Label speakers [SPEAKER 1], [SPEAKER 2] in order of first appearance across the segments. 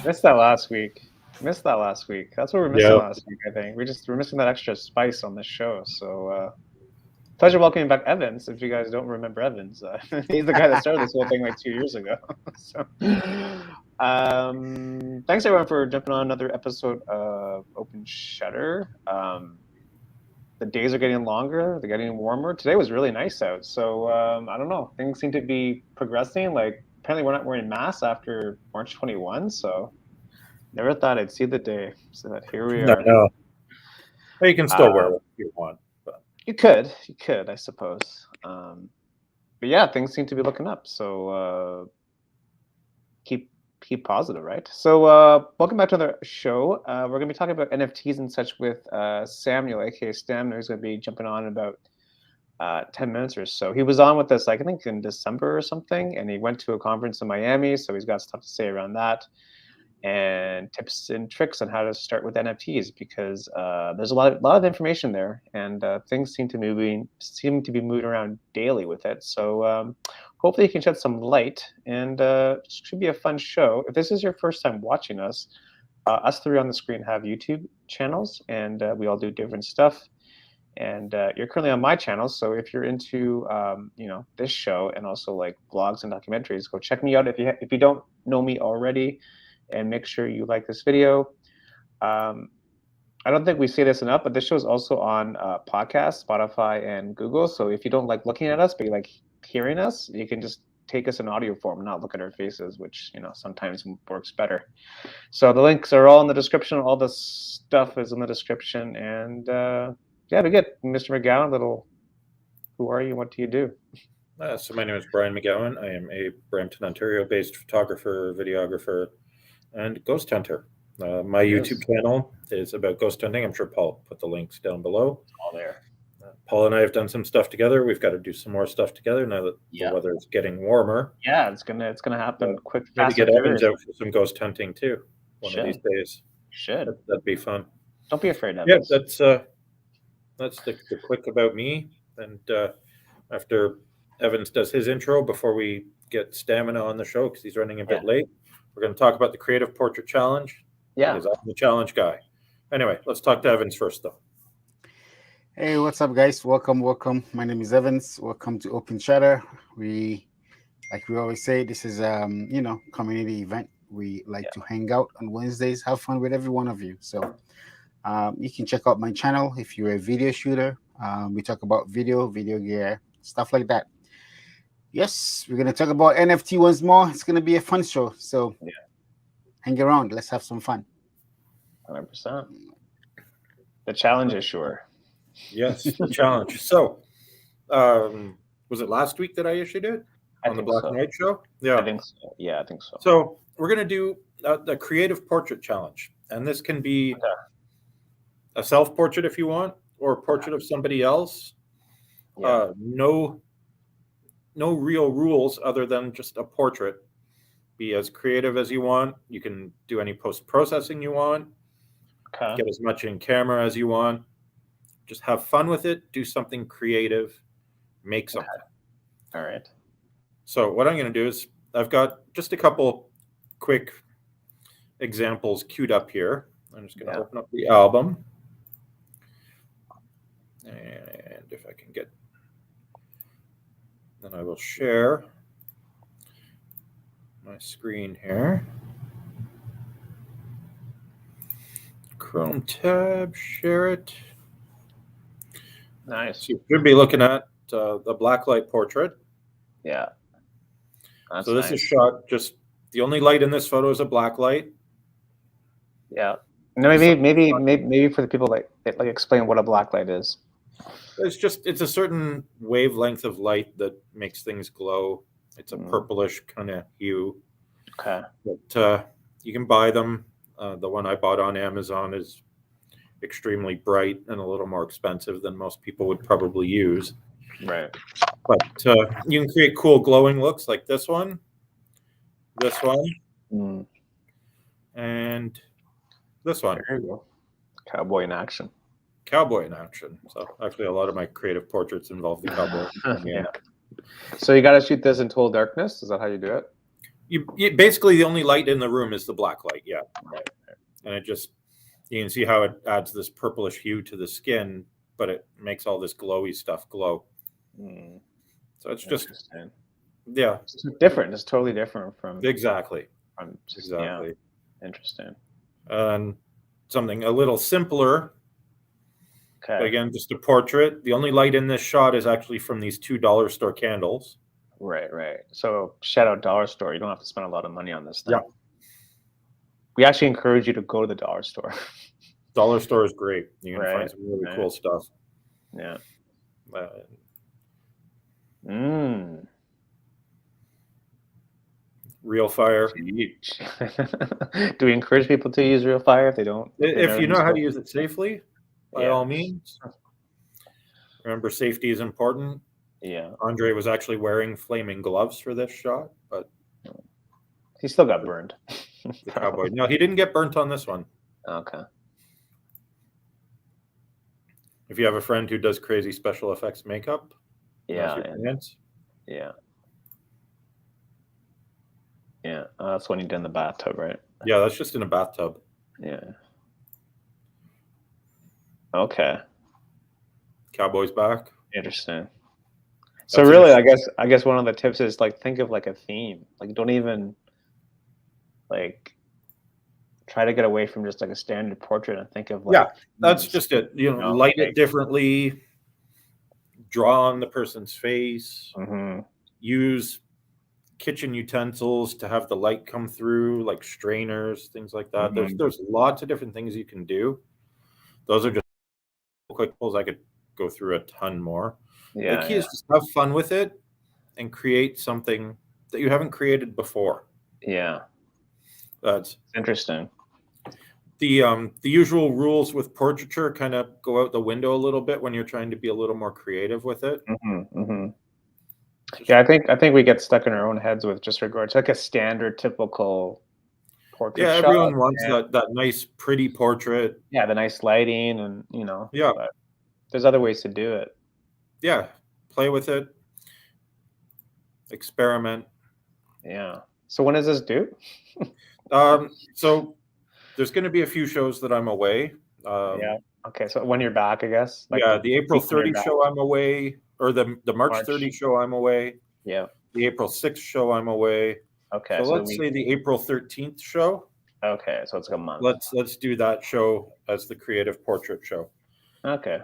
[SPEAKER 1] Missed that last week. Missed that last week. That's what we're missing
[SPEAKER 2] Yeah.
[SPEAKER 1] last week, I think. We're missing that extra spice on this show. So pleasure welcoming back Evans. If you guys don't remember Evans, he's the guy that started this whole thing like 2 years ago. So thanks everyone for jumping on another episode of Open Shutter. The days are getting longer. They're getting warmer. Today was really nice out. So I don't know. Things seem to be progressing. Like apparently we're not wearing masks after March 21. So never thought I'd see the day. So that here we
[SPEAKER 2] No,
[SPEAKER 1] are.
[SPEAKER 2] no. Well, you can still wear
[SPEAKER 1] Uh,
[SPEAKER 2] what you want. But
[SPEAKER 1] you could, I suppose. But yeah, things seem to be looking up. So keep positive, right? So welcome back to another show. We're going to be talking about NFTs and such with Samuel, aka Stamner, who's going to be jumping on in about 10 minutes or so. He was on with us, like, I think in December or something, and he went to a conference in Miami, so he's got stuff to say around that and tips and tricks on how to start with NFTs because there's a lot of information there, and things seem to be moving around daily with it. So hopefully you can shed some light, and it should be a fun show. If this is your first time watching us, us three on the screen have YouTube channels, and we all do different stuff. And you're currently on my channel, so if you're into this show and also like vlogs and documentaries, go check me out if you don't know me already, and make sure you like this video. I don't think we say this enough, but this show is also on podcasts, Spotify, and Google. So if you don't like looking at us, but you like hearing us, you can just take us in audio form and not look at our faces, which sometimes works better. So the links are all in the description. All the stuff is in the description, and yeah, we get Mr. McGowan. Who are you? What do you do?
[SPEAKER 2] so my name is Bryan McGowan. I am a Brampton, Ontario-based photographer, videographer, and ghost hunter. My YouTube channel is about ghost hunting. I'm sure Paul put the links down below.
[SPEAKER 1] It's all there.
[SPEAKER 2] Paul and I have done some stuff together. We've got to do some more stuff together now that the weather is getting warmer.
[SPEAKER 1] Yeah, it's gonna happen quick.
[SPEAKER 2] Maybe get Evans out for some ghost hunting too one of these days.
[SPEAKER 1] Should.
[SPEAKER 2] That'd be fun.
[SPEAKER 1] Don't be afraid, Evans.
[SPEAKER 2] Yeah, that's the quick about me. And after Evans does his intro, before we get Stamina on the show because he's running a bit late, we're going to talk about the Creative Portrait Challenge.
[SPEAKER 1] Yeah,
[SPEAKER 2] because I'm the challenge guy. Anyway, let's talk to Evans first, though.
[SPEAKER 3] Hey, what's up, guys? Welcome. My name is Evans. Welcome to Open Shutter. We always say, this is community event. We like to hang out on Wednesdays, have fun with every one of you. So you can check out my channel if you're a video shooter. We talk about video gear, stuff like that. Yes, we're gonna talk about NFT once more. It's gonna be a fun show. So hang around. Let's have some fun.
[SPEAKER 1] 100%. The challenge is sure.
[SPEAKER 2] Yes, the challenge. So, was it last week that I issued it on the Black and White show? Yeah,
[SPEAKER 1] I think so. Yeah, I think so.
[SPEAKER 2] So we're gonna do the Creative Portrait Challenge, and this can be a self-portrait if you want, or a portrait of somebody else. Yeah. No real rules other than just a portrait. Be as creative as you want. You can do any post-processing you want. Get as much in camera as you want. Just have fun with it. Do something creative. Make something.
[SPEAKER 1] All right.
[SPEAKER 2] So what I'm going to do is I've got just a couple quick examples queued up here. I'm just going to open up the album. And if I can get... Then I will share my screen here. Chrome tab, share it.
[SPEAKER 1] Nice.
[SPEAKER 2] So you should be looking at the blacklight portrait.
[SPEAKER 1] Yeah.
[SPEAKER 2] So this is shot just the only light in this photo is a black light.
[SPEAKER 1] Yeah. No, maybe for the people like explain what a black light is.
[SPEAKER 2] It's a certain wavelength of light that makes things glow. It's a purplish kind of hue.
[SPEAKER 1] Okay.
[SPEAKER 2] But you can buy them. The one I bought on Amazon is extremely bright and a little more expensive than most people would probably use.
[SPEAKER 1] Right.
[SPEAKER 2] But you can create cool glowing looks like this one, and this one.
[SPEAKER 1] There you go. Cowboy in action.
[SPEAKER 2] So actually a lot of my creative portraits involve the cowboy.
[SPEAKER 1] Yeah. So you got to shoot this in total darkness? Is that how you do it?
[SPEAKER 2] you basically the only light in the room is the black light. Yeah.
[SPEAKER 1] Right.
[SPEAKER 2] And it just, you can see how it adds this purplish hue to the skin, but it makes all this glowy stuff glow. So it's just, yeah,
[SPEAKER 1] it's different. It's totally different from
[SPEAKER 2] exactly.
[SPEAKER 1] Yeah. Interesting.
[SPEAKER 2] And something a little simpler.
[SPEAKER 1] Okay.
[SPEAKER 2] But again, just a portrait. The only light in this shot is actually from these $2 store candles.
[SPEAKER 1] Right. So shout out dollar store. You don't have to spend a lot of money on this stuff.
[SPEAKER 2] Yeah.
[SPEAKER 1] We actually encourage you to go to the dollar store.
[SPEAKER 2] Dollar store is great. You're gonna find some really cool stuff.
[SPEAKER 1] Yeah.
[SPEAKER 2] Real fire.
[SPEAKER 1] Do we encourage people to use real fire if they don't?
[SPEAKER 2] If you know how to use it safely, by all means. Remember, safety is important.
[SPEAKER 1] Yeah.
[SPEAKER 2] Andre was actually wearing flaming gloves for this shot, but
[SPEAKER 1] he still got burned.
[SPEAKER 2] The cowboy. No, he didn't get burnt on this one.
[SPEAKER 1] Okay.
[SPEAKER 2] If you have a friend who does crazy special effects makeup,
[SPEAKER 1] yeah. That's when you did in the bathtub, right?
[SPEAKER 2] Yeah, that's just in a bathtub.
[SPEAKER 1] Yeah. Okay.
[SPEAKER 2] Cowboy's back.
[SPEAKER 1] Interesting. So really, I guess one of the tips is like think of like a theme. Like don't even like try to get away from just like a standard portrait and think of like
[SPEAKER 2] that's just it. Light it differently. Draw on the person's face. Use kitchen utensils to have the light come through, like strainers, things like that. There's lots of different things you can do. Those are just quick pulls. I could go through a ton more. The key is just have fun with it and create something that you haven't created before.
[SPEAKER 1] Yeah.
[SPEAKER 2] That's
[SPEAKER 1] interesting.
[SPEAKER 2] The usual rules with portraiture kind of go out the window a little bit when you're trying to be a little more creative with it.
[SPEAKER 1] Yeah, I think we get stuck in our own heads with just regards to like a standard typical portrait.
[SPEAKER 2] Yeah, everyone wants that nice, pretty portrait.
[SPEAKER 1] Yeah, the nice lighting and
[SPEAKER 2] Yeah.
[SPEAKER 1] But there's other ways to do it.
[SPEAKER 2] Yeah, play with it. Experiment.
[SPEAKER 1] Yeah. So when does this due?
[SPEAKER 2] So there's going to be a few shows that I'm away.
[SPEAKER 1] Yeah. Okay. So when you're back, I guess.
[SPEAKER 2] Like the April 30 show I'm away, or the March 30 show I'm away.
[SPEAKER 1] Yeah.
[SPEAKER 2] The April 6th show I'm away.
[SPEAKER 1] Okay.
[SPEAKER 2] So let's say the April 13th show.
[SPEAKER 1] Okay. So it's like a month.
[SPEAKER 2] Let's do that show as the creative portrait show.
[SPEAKER 1] Okay.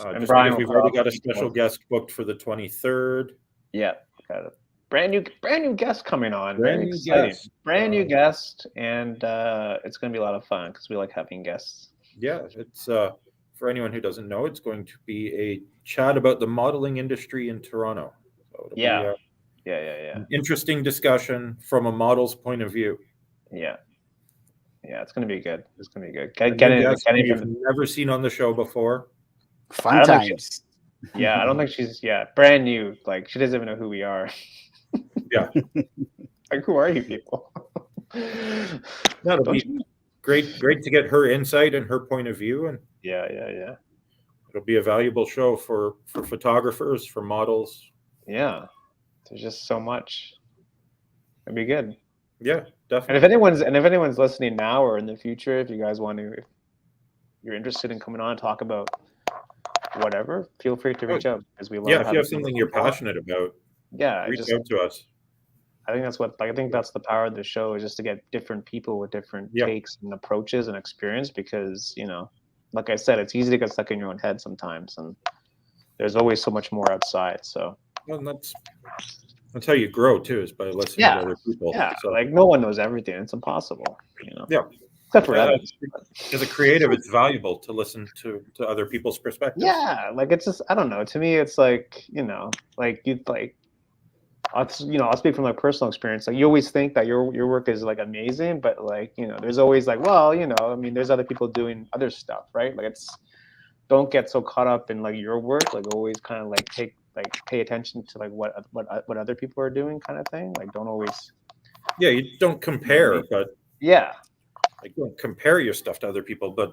[SPEAKER 2] And Bryan, we've already got a special guest booked for the 23rd.
[SPEAKER 1] Yeah. Got it. Brand new guest coming on.
[SPEAKER 2] Brand new
[SPEAKER 1] guest, and it's going to be a lot of fun because we like having guests.
[SPEAKER 2] Yeah, it's for anyone who doesn't know, it's going to be a chat about the modeling industry in Toronto. So it'll be an interesting discussion from a model's point of view.
[SPEAKER 1] Yeah, it's going to be good. It's going to be good.
[SPEAKER 2] Getting you've never seen on the show before.
[SPEAKER 3] Fun times.
[SPEAKER 1] I don't think she's brand new. Like she doesn't even know who we are.
[SPEAKER 2] Yeah.
[SPEAKER 1] Like who are you people?
[SPEAKER 2] That'll be great to get her insight and her point of view, and
[SPEAKER 1] yeah.
[SPEAKER 2] It'll be a valuable show for photographers, for models.
[SPEAKER 1] Yeah. There's just so much. It'd be good.
[SPEAKER 2] Yeah, definitely.
[SPEAKER 1] And if anyone's listening now or in the future, if you guys want to, if you're interested in coming on and talk about whatever, feel free to reach out because we love.
[SPEAKER 2] Yeah, if you have something you're passionate about, reach out to us.
[SPEAKER 1] I think that's the power of the show, is just to get different people with different takes and approaches and experience, because like I said, it's easy to get stuck in your own head sometimes, and there's always so much more outside. So
[SPEAKER 2] that's how you grow too, is by listening to other people.
[SPEAKER 1] Yeah, so like no one knows everything; it's impossible.
[SPEAKER 2] Yeah.
[SPEAKER 1] Except for Evans.
[SPEAKER 2] As a creative, it's valuable to listen to other people's perspectives.
[SPEAKER 1] Yeah, like it's just, I don't know. To me, it's like I'll speak from like personal experience. Like you always think that your work is like amazing, but like there's always like, well, I mean, there's other people doing other stuff, right? Like don't get so caught up in like your work. Like always kind of like pay attention to like what other people are doing, kind of thing. Like don't always.
[SPEAKER 2] Yeah, you don't compare, but like don't compare your stuff to other people, but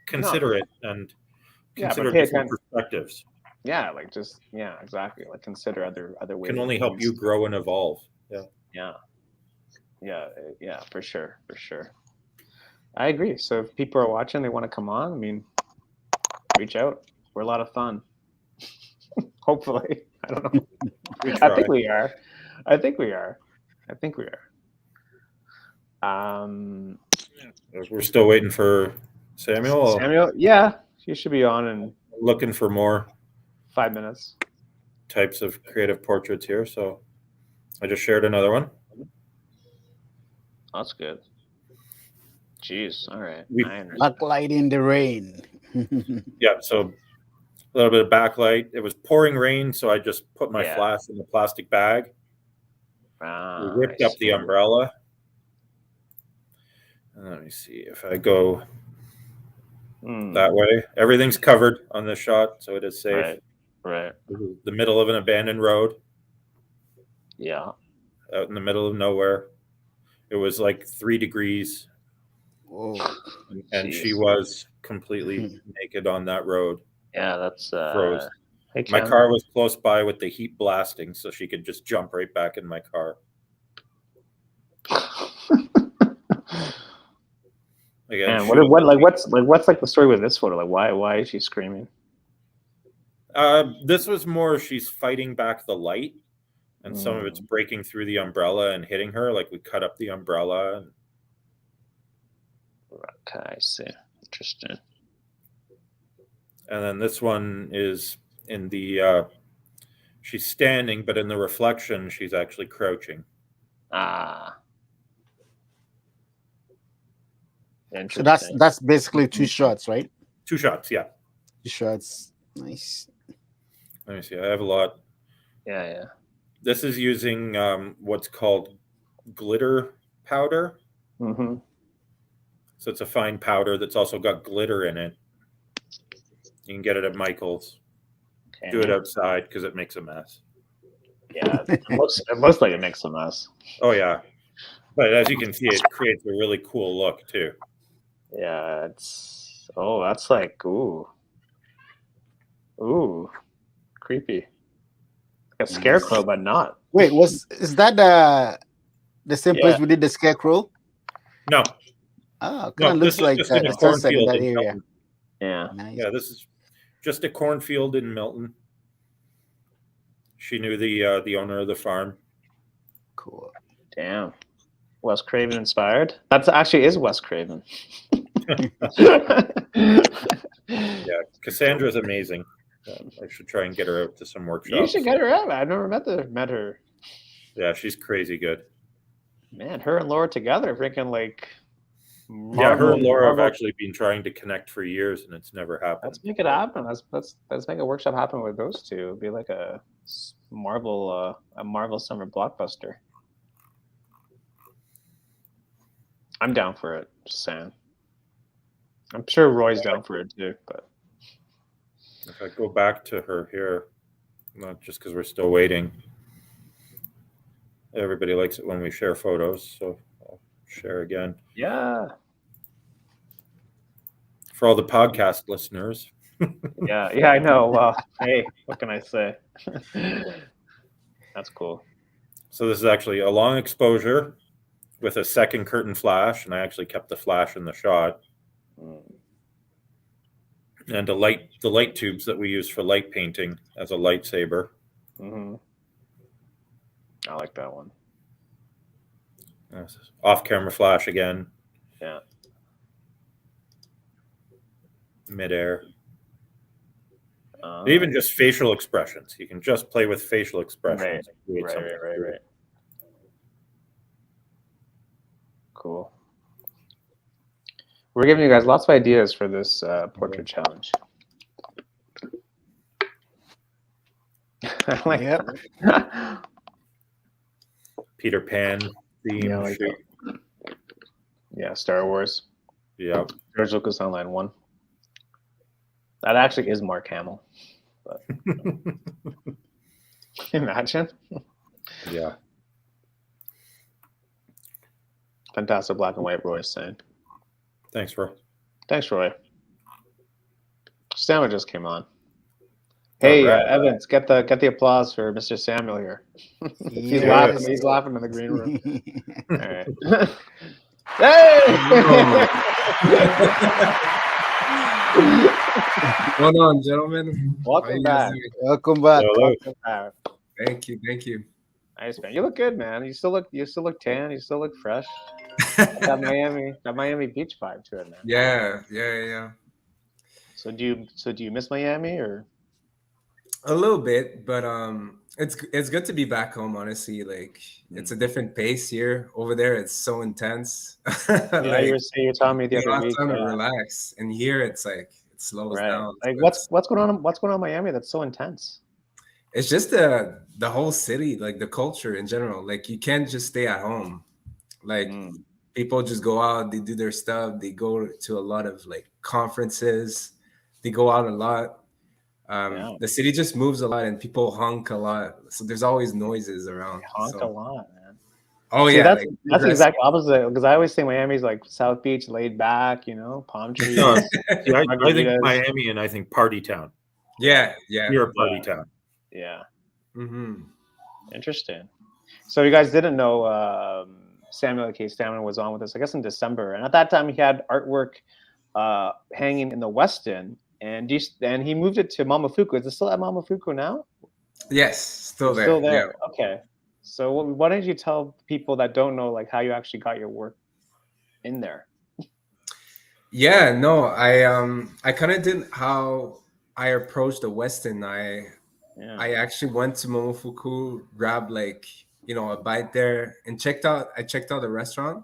[SPEAKER 2] consider it and consider different perspectives.
[SPEAKER 1] Yeah, like just exactly. Like consider other ways.
[SPEAKER 2] Can only help you grow and evolve. Yeah.
[SPEAKER 1] Yeah, for sure. I agree. So if people are watching, they want to come on, I mean, reach out. We're a lot of fun. Hopefully. I don't know.
[SPEAKER 2] We
[SPEAKER 1] I
[SPEAKER 2] try.
[SPEAKER 1] think we are. I think we are.
[SPEAKER 2] We're still waiting for Samuel.
[SPEAKER 1] Samuel, yeah, he should be on in
[SPEAKER 2] Looking for more
[SPEAKER 1] 5 minutes.
[SPEAKER 2] types of creative portraits here, so I just shared another one.
[SPEAKER 1] That's good. Jeez, all right.
[SPEAKER 2] We-
[SPEAKER 1] I understand.
[SPEAKER 3] Backlight in the rain.
[SPEAKER 2] Yeah, so a little bit of backlight. It was pouring rain, so I just put my
[SPEAKER 1] Yeah.
[SPEAKER 2] flash in the plastic bag. We ripped
[SPEAKER 1] I
[SPEAKER 2] up the
[SPEAKER 1] see.
[SPEAKER 2] umbrella. And let me see if I go that way. Everything's covered on this shot, so it is safe.
[SPEAKER 1] Right.
[SPEAKER 2] This is the middle of an abandoned road.
[SPEAKER 1] Yeah.
[SPEAKER 2] Out in the middle of nowhere. It was like 3 degrees.
[SPEAKER 3] Oh,
[SPEAKER 2] And she
[SPEAKER 1] Jeez.
[SPEAKER 2] was completely naked on that road.
[SPEAKER 1] Yeah, that's
[SPEAKER 2] Froze.
[SPEAKER 1] hey,
[SPEAKER 2] My
[SPEAKER 1] Ken.
[SPEAKER 2] car was close by with the heat blasting, so she could just jump right back in my car. Again,
[SPEAKER 1] Man, what's the story with this photo? Like why is she screaming?
[SPEAKER 2] This was more she's fighting back the light, and some of it's breaking through the umbrella and hitting her. Like we cut up the umbrella.
[SPEAKER 1] Okay, I see. Interesting.
[SPEAKER 2] And then this one is in the she's standing, but in the reflection she's actually crouching.
[SPEAKER 3] so that's basically 2 shots, right?
[SPEAKER 2] 2 shots, yeah.
[SPEAKER 3] 2 shots. Nice.
[SPEAKER 2] Let me see. I have a lot.
[SPEAKER 1] Yeah.
[SPEAKER 2] This is using what's called glitter powder.
[SPEAKER 1] Mm-hmm.
[SPEAKER 2] So it's a fine powder that's also got glitter in it. You can get it at Michael's.
[SPEAKER 1] Okay.
[SPEAKER 2] Do it outside because it makes a mess.
[SPEAKER 1] Yeah, it looks like it makes a mess.
[SPEAKER 2] Oh yeah, but as you can see, it creates a really cool look too.
[SPEAKER 1] Yeah, that's like ooh, creepy. Like a scarecrow, but not.
[SPEAKER 3] Wait, is that the same place we did the scarecrow?
[SPEAKER 2] No.
[SPEAKER 3] Oh, kind of looks like
[SPEAKER 2] just in a
[SPEAKER 3] the sunset in
[SPEAKER 2] cornfield
[SPEAKER 3] that
[SPEAKER 2] in
[SPEAKER 3] area.
[SPEAKER 2] Milton.
[SPEAKER 1] Yeah.
[SPEAKER 3] Nice.
[SPEAKER 2] Yeah, this is just a cornfield in Milton. She knew the owner of the farm.
[SPEAKER 3] Cool.
[SPEAKER 1] Damn. Wes Craven inspired. That actually is Wes Craven.
[SPEAKER 2] Yeah, Cassandra's amazing. I should try and get her out to some workshops.
[SPEAKER 1] You should get her out. I've never met her.
[SPEAKER 2] Yeah, she's crazy good.
[SPEAKER 1] Man, her and Laura together, freaking like.
[SPEAKER 2] Yeah, her and Laura have actually been trying to connect for years, and it's never happened.
[SPEAKER 1] Let's make it happen. Let's make a workshop happen with those two. It'd be like a Marvel summer blockbuster. I'm down for it, just saying. I'm sure Roy's down for it too, but
[SPEAKER 2] if I go back to her here, not just because we're still waiting. Everybody likes it when we share photos, so I'll share again.
[SPEAKER 1] Yeah.
[SPEAKER 2] For all the podcast listeners.
[SPEAKER 1] Yeah, I know. Well, hey, what can I say? That's cool.
[SPEAKER 2] So this is actually a long exposure with a second curtain flash, and I actually kept the flash in the shot. And the light tubes that we use for light painting as a lightsaber.
[SPEAKER 1] Mm-hmm. I like that one.
[SPEAKER 2] Off-camera flash again.
[SPEAKER 1] Yeah.
[SPEAKER 2] Midair. Even just facial expressions. You can just play with facial expressions.
[SPEAKER 1] Right. Cool. We're giving you guys lots of ideas for this portrait challenge. I like that.
[SPEAKER 2] Peter Pan theme.
[SPEAKER 1] Yeah, like yeah, Star Wars.
[SPEAKER 2] Yeah.
[SPEAKER 1] George Lucas on line 1. That actually is Mark Hamill. But imagine.
[SPEAKER 2] Yeah.
[SPEAKER 1] Fantastic black and white, Roy is saying.
[SPEAKER 2] Thanks, Roy.
[SPEAKER 1] Thanks, Roy. Stammer just came on. Hey,
[SPEAKER 2] right.
[SPEAKER 1] Evans, get the applause for Mr. Samuel here. He's
[SPEAKER 3] Yes.
[SPEAKER 1] laughing. He's laughing in the green room. All right. Hey!
[SPEAKER 4] Hold on, gentlemen. How
[SPEAKER 1] Welcome
[SPEAKER 4] you guys
[SPEAKER 1] back.
[SPEAKER 4] doing?
[SPEAKER 3] Welcome back.
[SPEAKER 2] Hello.
[SPEAKER 1] Welcome back.
[SPEAKER 4] Thank you.
[SPEAKER 1] Nice, man. You look good, man. You still look tan. You still look fresh. That Miami Beach vibe to it, man.
[SPEAKER 4] Yeah.
[SPEAKER 1] So do you miss Miami or?
[SPEAKER 4] A little bit, but it's good to be back home. Honestly, like it's a different pace here. Over there, it's so intense.
[SPEAKER 1] Yeah, you
[SPEAKER 4] Like
[SPEAKER 1] were telling me the
[SPEAKER 4] a
[SPEAKER 1] other
[SPEAKER 4] lot of
[SPEAKER 1] week.
[SPEAKER 4] time to
[SPEAKER 1] Yeah.
[SPEAKER 4] relax, and here it's like it slows
[SPEAKER 1] Right.
[SPEAKER 4] down.
[SPEAKER 1] Like
[SPEAKER 4] So
[SPEAKER 1] what's going on? What's going on in Miami that's so intense?
[SPEAKER 4] it's just the whole city, like the culture in general. Like you can't just stay at home. Like people just go out, they do their stuff, they go to a lot of like conferences, they go out a lot.
[SPEAKER 1] Yeah.
[SPEAKER 4] The city just moves a lot and people honk a lot, so there's always noises around.
[SPEAKER 1] They honk a
[SPEAKER 4] So
[SPEAKER 1] lot, man.
[SPEAKER 4] oh
[SPEAKER 1] See,
[SPEAKER 4] yeah,
[SPEAKER 1] that's
[SPEAKER 4] like
[SPEAKER 1] that's the exact opposite because I always think Miami's like South Beach, laid back, palm trees,
[SPEAKER 2] No, see, I think
[SPEAKER 1] margaritas.
[SPEAKER 2] Miami and I think party town.
[SPEAKER 4] yeah.
[SPEAKER 2] You're a party town.
[SPEAKER 1] Yeah.
[SPEAKER 4] Mm-hmm.
[SPEAKER 1] Interesting. So you guys didn't know Samuel K. Stamina was on with us, I guess, in December, and at that time he had artwork hanging in the Westin, and he moved it to Momofuku. Is it still at Momofuku now?
[SPEAKER 4] Yes, still
[SPEAKER 1] It's
[SPEAKER 4] there.
[SPEAKER 1] still there. Yeah. Okay. So why don't you tell people that don't know like how you actually got your work in there?
[SPEAKER 4] Yeah, no, I kind of did how I approached the Westin. I actually went to Momofuku, grabbed like a bite there, and I checked out the restaurant,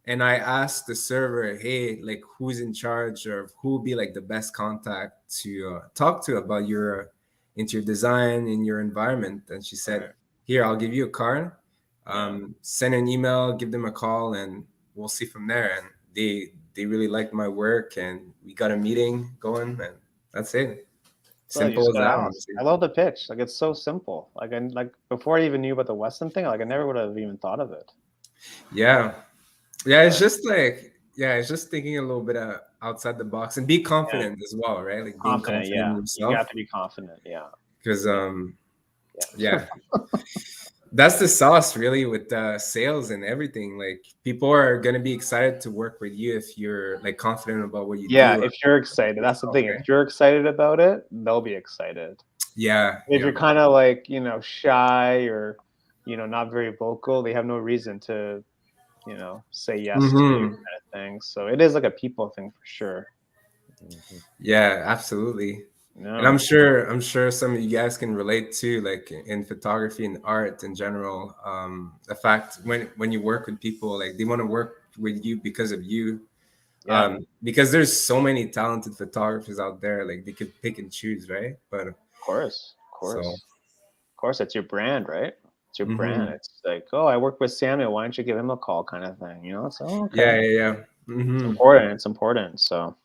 [SPEAKER 4] and I asked the server, hey, like who's in charge or who would be like the best contact to talk to about your interior design in your environment, and she said, here, I'll give you a card, send an email, give them a call, and we'll see from there. And they really liked my work, and we got a meeting going, and that's it. Simple as that. Honestly.
[SPEAKER 1] I love the pitch. Like it's so simple. Like before I even knew about the Westin thing, like I never would have even thought of it.
[SPEAKER 4] Yeah, it's just like it's just thinking a little bit outside the box and be confident as well, right? Like being confident in yourself.
[SPEAKER 1] You have to be confident,
[SPEAKER 4] because that's the sauce really with sales and everything. Like people are gonna be excited to work with you if you're like confident about what you do.
[SPEAKER 1] Yeah, if you're excited, that's the thing. If you're excited about it, they'll be excited.
[SPEAKER 4] Yeah.
[SPEAKER 1] If you're kind of like shy or not very vocal, they have no reason to say yes to you kind of thing. So it is like a people thing for sure.
[SPEAKER 4] Yeah, absolutely.
[SPEAKER 1] No.
[SPEAKER 4] And I'm sure some of you guys can relate to, like in photography and art in general. The fact when you work with people, like they want to work with you because of you. Because there's so many talented photographers out there, like they could pick and choose, right? But
[SPEAKER 1] of course, it's your brand, right? It's your brand. It's like, oh, I work with Samuel. Why don't you give him a call, kind of thing. It's okay.
[SPEAKER 4] Yeah.
[SPEAKER 1] It's important. So.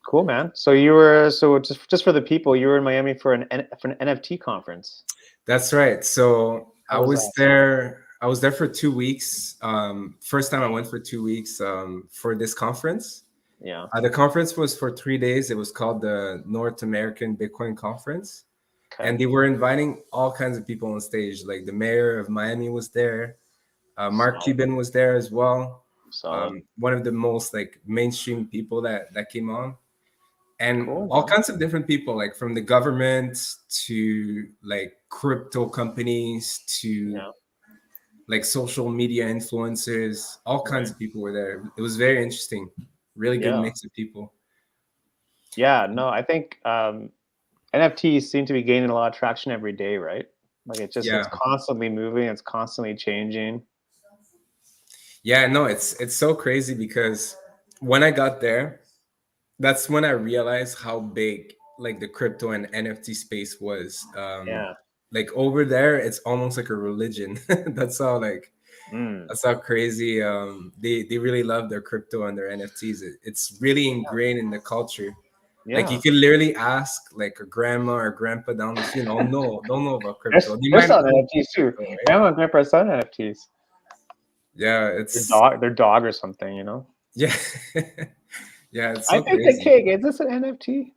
[SPEAKER 1] Cool, man. So just for the people, you were in Miami for an NFT conference.
[SPEAKER 4] That's right. So I was there for 2 weeks. First time I went for 2 weeks for this conference.
[SPEAKER 1] Yeah.
[SPEAKER 4] The conference was for 3 days. It was called the North American Bitcoin Conference. Okay. And they were inviting all kinds of people on stage. Like the mayor of Miami was there. Mark Cuban was there as well. One of the most like mainstream people that came on. And all kinds of different people, like from the government to like crypto companies to like social media influencers, all kinds of people were there. It was very interesting. Really good mix of people.
[SPEAKER 1] Yeah, no, I think NFTs seem to be gaining a lot of traction every day, right? Like it's constantly moving, it's constantly changing.
[SPEAKER 4] Yeah, no, it's so crazy because when I got there, that's when I realized how big like the crypto and NFT space was. Like over there, it's almost like a religion. That's how crazy they really love their crypto and their NFTs. It's really ingrained in the culture. Yeah. Like you could literally ask like a grandma or grandpa down the street, don't know about crypto.
[SPEAKER 1] They're selling NFTs too. Grandma and grandpa are selling NFTs.
[SPEAKER 4] Yeah, it's
[SPEAKER 1] their dog or something,
[SPEAKER 4] Yeah. Yeah, it's so
[SPEAKER 1] I think
[SPEAKER 4] crazy.
[SPEAKER 1] the cake, is this an NFT?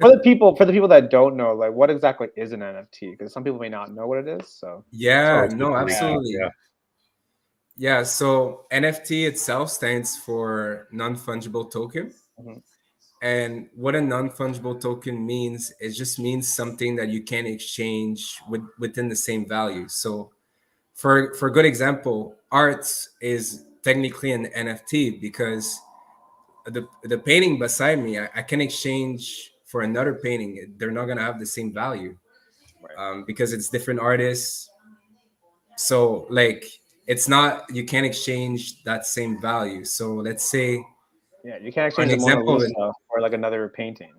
[SPEAKER 1] For the people that don't know, like what exactly is an NFT? Because some people may not know what it is. So
[SPEAKER 4] Yeah,
[SPEAKER 2] So
[SPEAKER 4] no,
[SPEAKER 2] good brief,
[SPEAKER 4] absolutely.
[SPEAKER 2] yeah.
[SPEAKER 4] Yeah, so NFT itself stands for non-fungible token.
[SPEAKER 1] Mhm.
[SPEAKER 4] And what a non-fungible token means, it just means something that you can exchange within the same value. So for a good example, art is technically an NFT because the painting beside me, I can exchange for another painting. They're not gonna have the same value
[SPEAKER 1] Right.
[SPEAKER 4] because it's different artists. So like it's not, you can't exchange that same value. So let's say
[SPEAKER 1] Yeah, you can't
[SPEAKER 4] an
[SPEAKER 1] exchange the Mona
[SPEAKER 4] example of
[SPEAKER 1] Lisa for like another painting,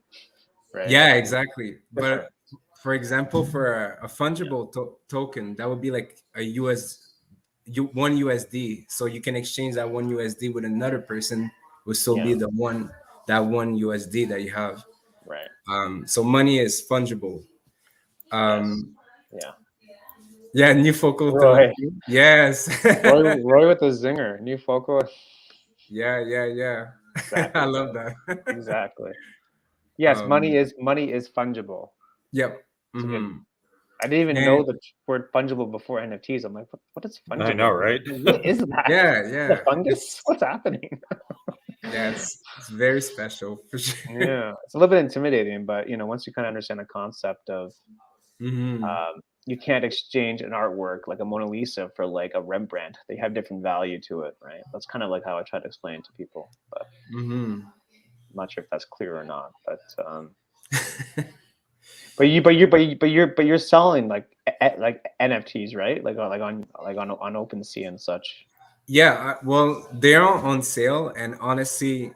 [SPEAKER 1] right?
[SPEAKER 4] yeah, exactly.
[SPEAKER 1] Different.
[SPEAKER 4] But for example, for a fungible token, that would be like a one USD. So you can exchange that one USD with another person, will still be
[SPEAKER 1] Yeah.
[SPEAKER 4] the one USD that you have.
[SPEAKER 1] Right.
[SPEAKER 4] So money is fungible.
[SPEAKER 1] Yes.
[SPEAKER 4] Um,
[SPEAKER 1] Yeah.
[SPEAKER 4] yeah, new focal
[SPEAKER 1] Roy.
[SPEAKER 4] yes.
[SPEAKER 1] Roy with the zinger. New Foco.
[SPEAKER 4] Yeah, yeah, yeah.
[SPEAKER 1] Exactly.
[SPEAKER 4] I love that.
[SPEAKER 1] Exactly. Yes, money
[SPEAKER 4] Um,
[SPEAKER 1] is fungible.
[SPEAKER 4] yep.
[SPEAKER 1] It's a good.
[SPEAKER 4] Hmm.
[SPEAKER 1] I didn't even
[SPEAKER 4] And
[SPEAKER 1] know the word fungible before NFTs. I'm like, what is
[SPEAKER 2] I
[SPEAKER 1] fungible?
[SPEAKER 2] know, right?
[SPEAKER 1] What is that?
[SPEAKER 4] yeah,
[SPEAKER 1] The
[SPEAKER 4] yeah,
[SPEAKER 1] fungus? What's happening?
[SPEAKER 4] yeah. It's very special for sure.
[SPEAKER 1] Yeah, it's a little bit intimidating, but once you kind of understand the concept of
[SPEAKER 4] Hmm.
[SPEAKER 1] you can't exchange an artwork like a Mona Lisa for like a Rembrandt. They have different value to it, right? That's kind of like how I try to explain it to people, but
[SPEAKER 4] Hmm.
[SPEAKER 1] I'm not sure if that's clear or not. But you're selling like NFTs, right? Like on OpenSea and such.
[SPEAKER 4] Yeah, well, they're on sale, and honestly,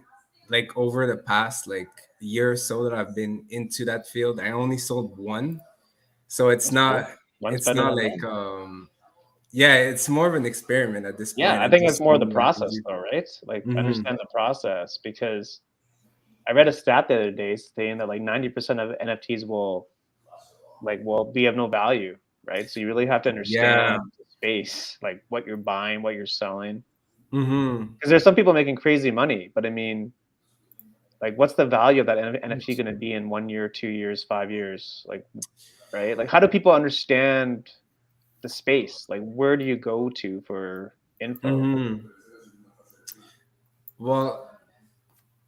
[SPEAKER 4] like over the past like year or so that I've been into that field, I only sold one. So
[SPEAKER 1] That's cool. One's
[SPEAKER 4] it's
[SPEAKER 1] better
[SPEAKER 4] not
[SPEAKER 1] than
[SPEAKER 4] like
[SPEAKER 1] none.
[SPEAKER 4] yeah, it's more of an experiment at this
[SPEAKER 1] Yeah,
[SPEAKER 4] point.
[SPEAKER 1] I
[SPEAKER 4] I'm
[SPEAKER 1] think it's
[SPEAKER 4] just
[SPEAKER 1] more the
[SPEAKER 4] seeing what I can
[SPEAKER 1] process
[SPEAKER 4] do.
[SPEAKER 1] though, right? Like
[SPEAKER 4] Hmm.
[SPEAKER 1] understand the process because I read a stat the other day saying that like 90% of NFTs will be of no value, right? So you really have to
[SPEAKER 4] Yeah.
[SPEAKER 1] understand the space, like what you're buying, what you're selling.
[SPEAKER 4] Hmm.
[SPEAKER 1] Because there's some people making crazy money, but I mean, like, what's the value of that NFT going to be in 1 year, 2 years, 5 years? Like, right? Like, how do people understand the space? Like, where do you go to for info?
[SPEAKER 4] Hmm. Well,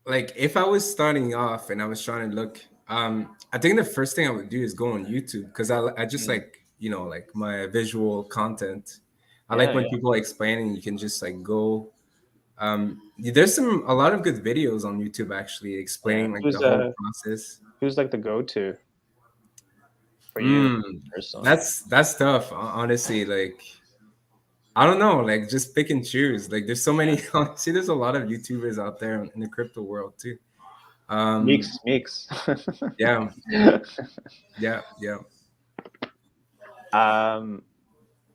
[SPEAKER 4] like if I was starting off and I was trying to look, I think the first thing I would do is go on YouTube because I just
[SPEAKER 1] Mm.
[SPEAKER 4] like like my visual content. I like
[SPEAKER 1] Yeah,
[SPEAKER 4] when
[SPEAKER 1] yeah,
[SPEAKER 4] people are explaining. You can just like go. There's a lot of good videos on YouTube actually
[SPEAKER 1] yeah.
[SPEAKER 4] explaining like the
[SPEAKER 1] Who's
[SPEAKER 4] whole process.
[SPEAKER 1] who's like the go-to for you
[SPEAKER 4] Mm,
[SPEAKER 1] personally?
[SPEAKER 4] that's tough, honestly. Like I don't know, like just pick and choose. Like there's so many. See, there's a lot of YouTubers out there in the crypto world too. Um,
[SPEAKER 1] Meeks.
[SPEAKER 4] yeah, yeah, yeah.
[SPEAKER 1] um,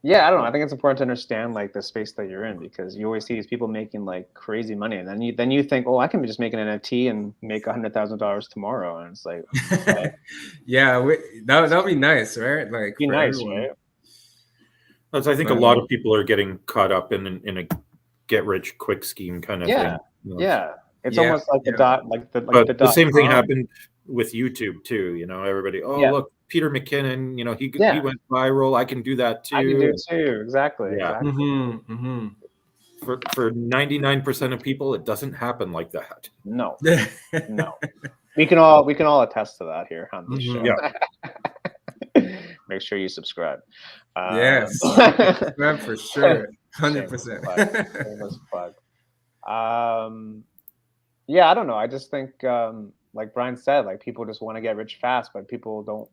[SPEAKER 1] yeah, I don't know. I think it's important to understand like the space that you're in because you always see these people making like crazy money, and then you think, oh, I can just make an NFT and make $100,000 tomorrow, and it's like, okay,
[SPEAKER 4] Yeah, that'll be nice, right? Like
[SPEAKER 1] be
[SPEAKER 4] for
[SPEAKER 1] nice,
[SPEAKER 4] everyone.
[SPEAKER 1] right?
[SPEAKER 2] As I think a
[SPEAKER 4] But
[SPEAKER 2] lot of people are getting caught up in a get rich quick scheme kind of
[SPEAKER 1] Yeah,
[SPEAKER 2] thing.
[SPEAKER 1] yeah. It's
[SPEAKER 4] yeah,
[SPEAKER 1] almost like the
[SPEAKER 4] yeah.
[SPEAKER 1] dot, like
[SPEAKER 2] But
[SPEAKER 1] the
[SPEAKER 2] the
[SPEAKER 1] dot
[SPEAKER 2] same thing
[SPEAKER 1] com.
[SPEAKER 2] happened with YouTube too. Everybody, oh
[SPEAKER 1] Yeah,
[SPEAKER 2] look, Peter McKinnon, he
[SPEAKER 1] yeah.
[SPEAKER 2] went viral. I can do that
[SPEAKER 1] I can do
[SPEAKER 2] too.
[SPEAKER 1] it too. Exactly,
[SPEAKER 2] Yeah,
[SPEAKER 1] exactly.
[SPEAKER 4] Mm-hmm, mm-hmm.
[SPEAKER 2] for 99% of people, it doesn't happen like that.
[SPEAKER 1] No, no. We can all attest to that here on this show.
[SPEAKER 4] Hmm.
[SPEAKER 2] Yeah,
[SPEAKER 1] Make sure you subscribe.
[SPEAKER 4] Yes, subscribe for sure,
[SPEAKER 1] Shameless
[SPEAKER 4] 100%.
[SPEAKER 1] plug. Shameless plug. Yeah, I don't know. I just think, like Brian said, like people just want to get rich fast, but people don't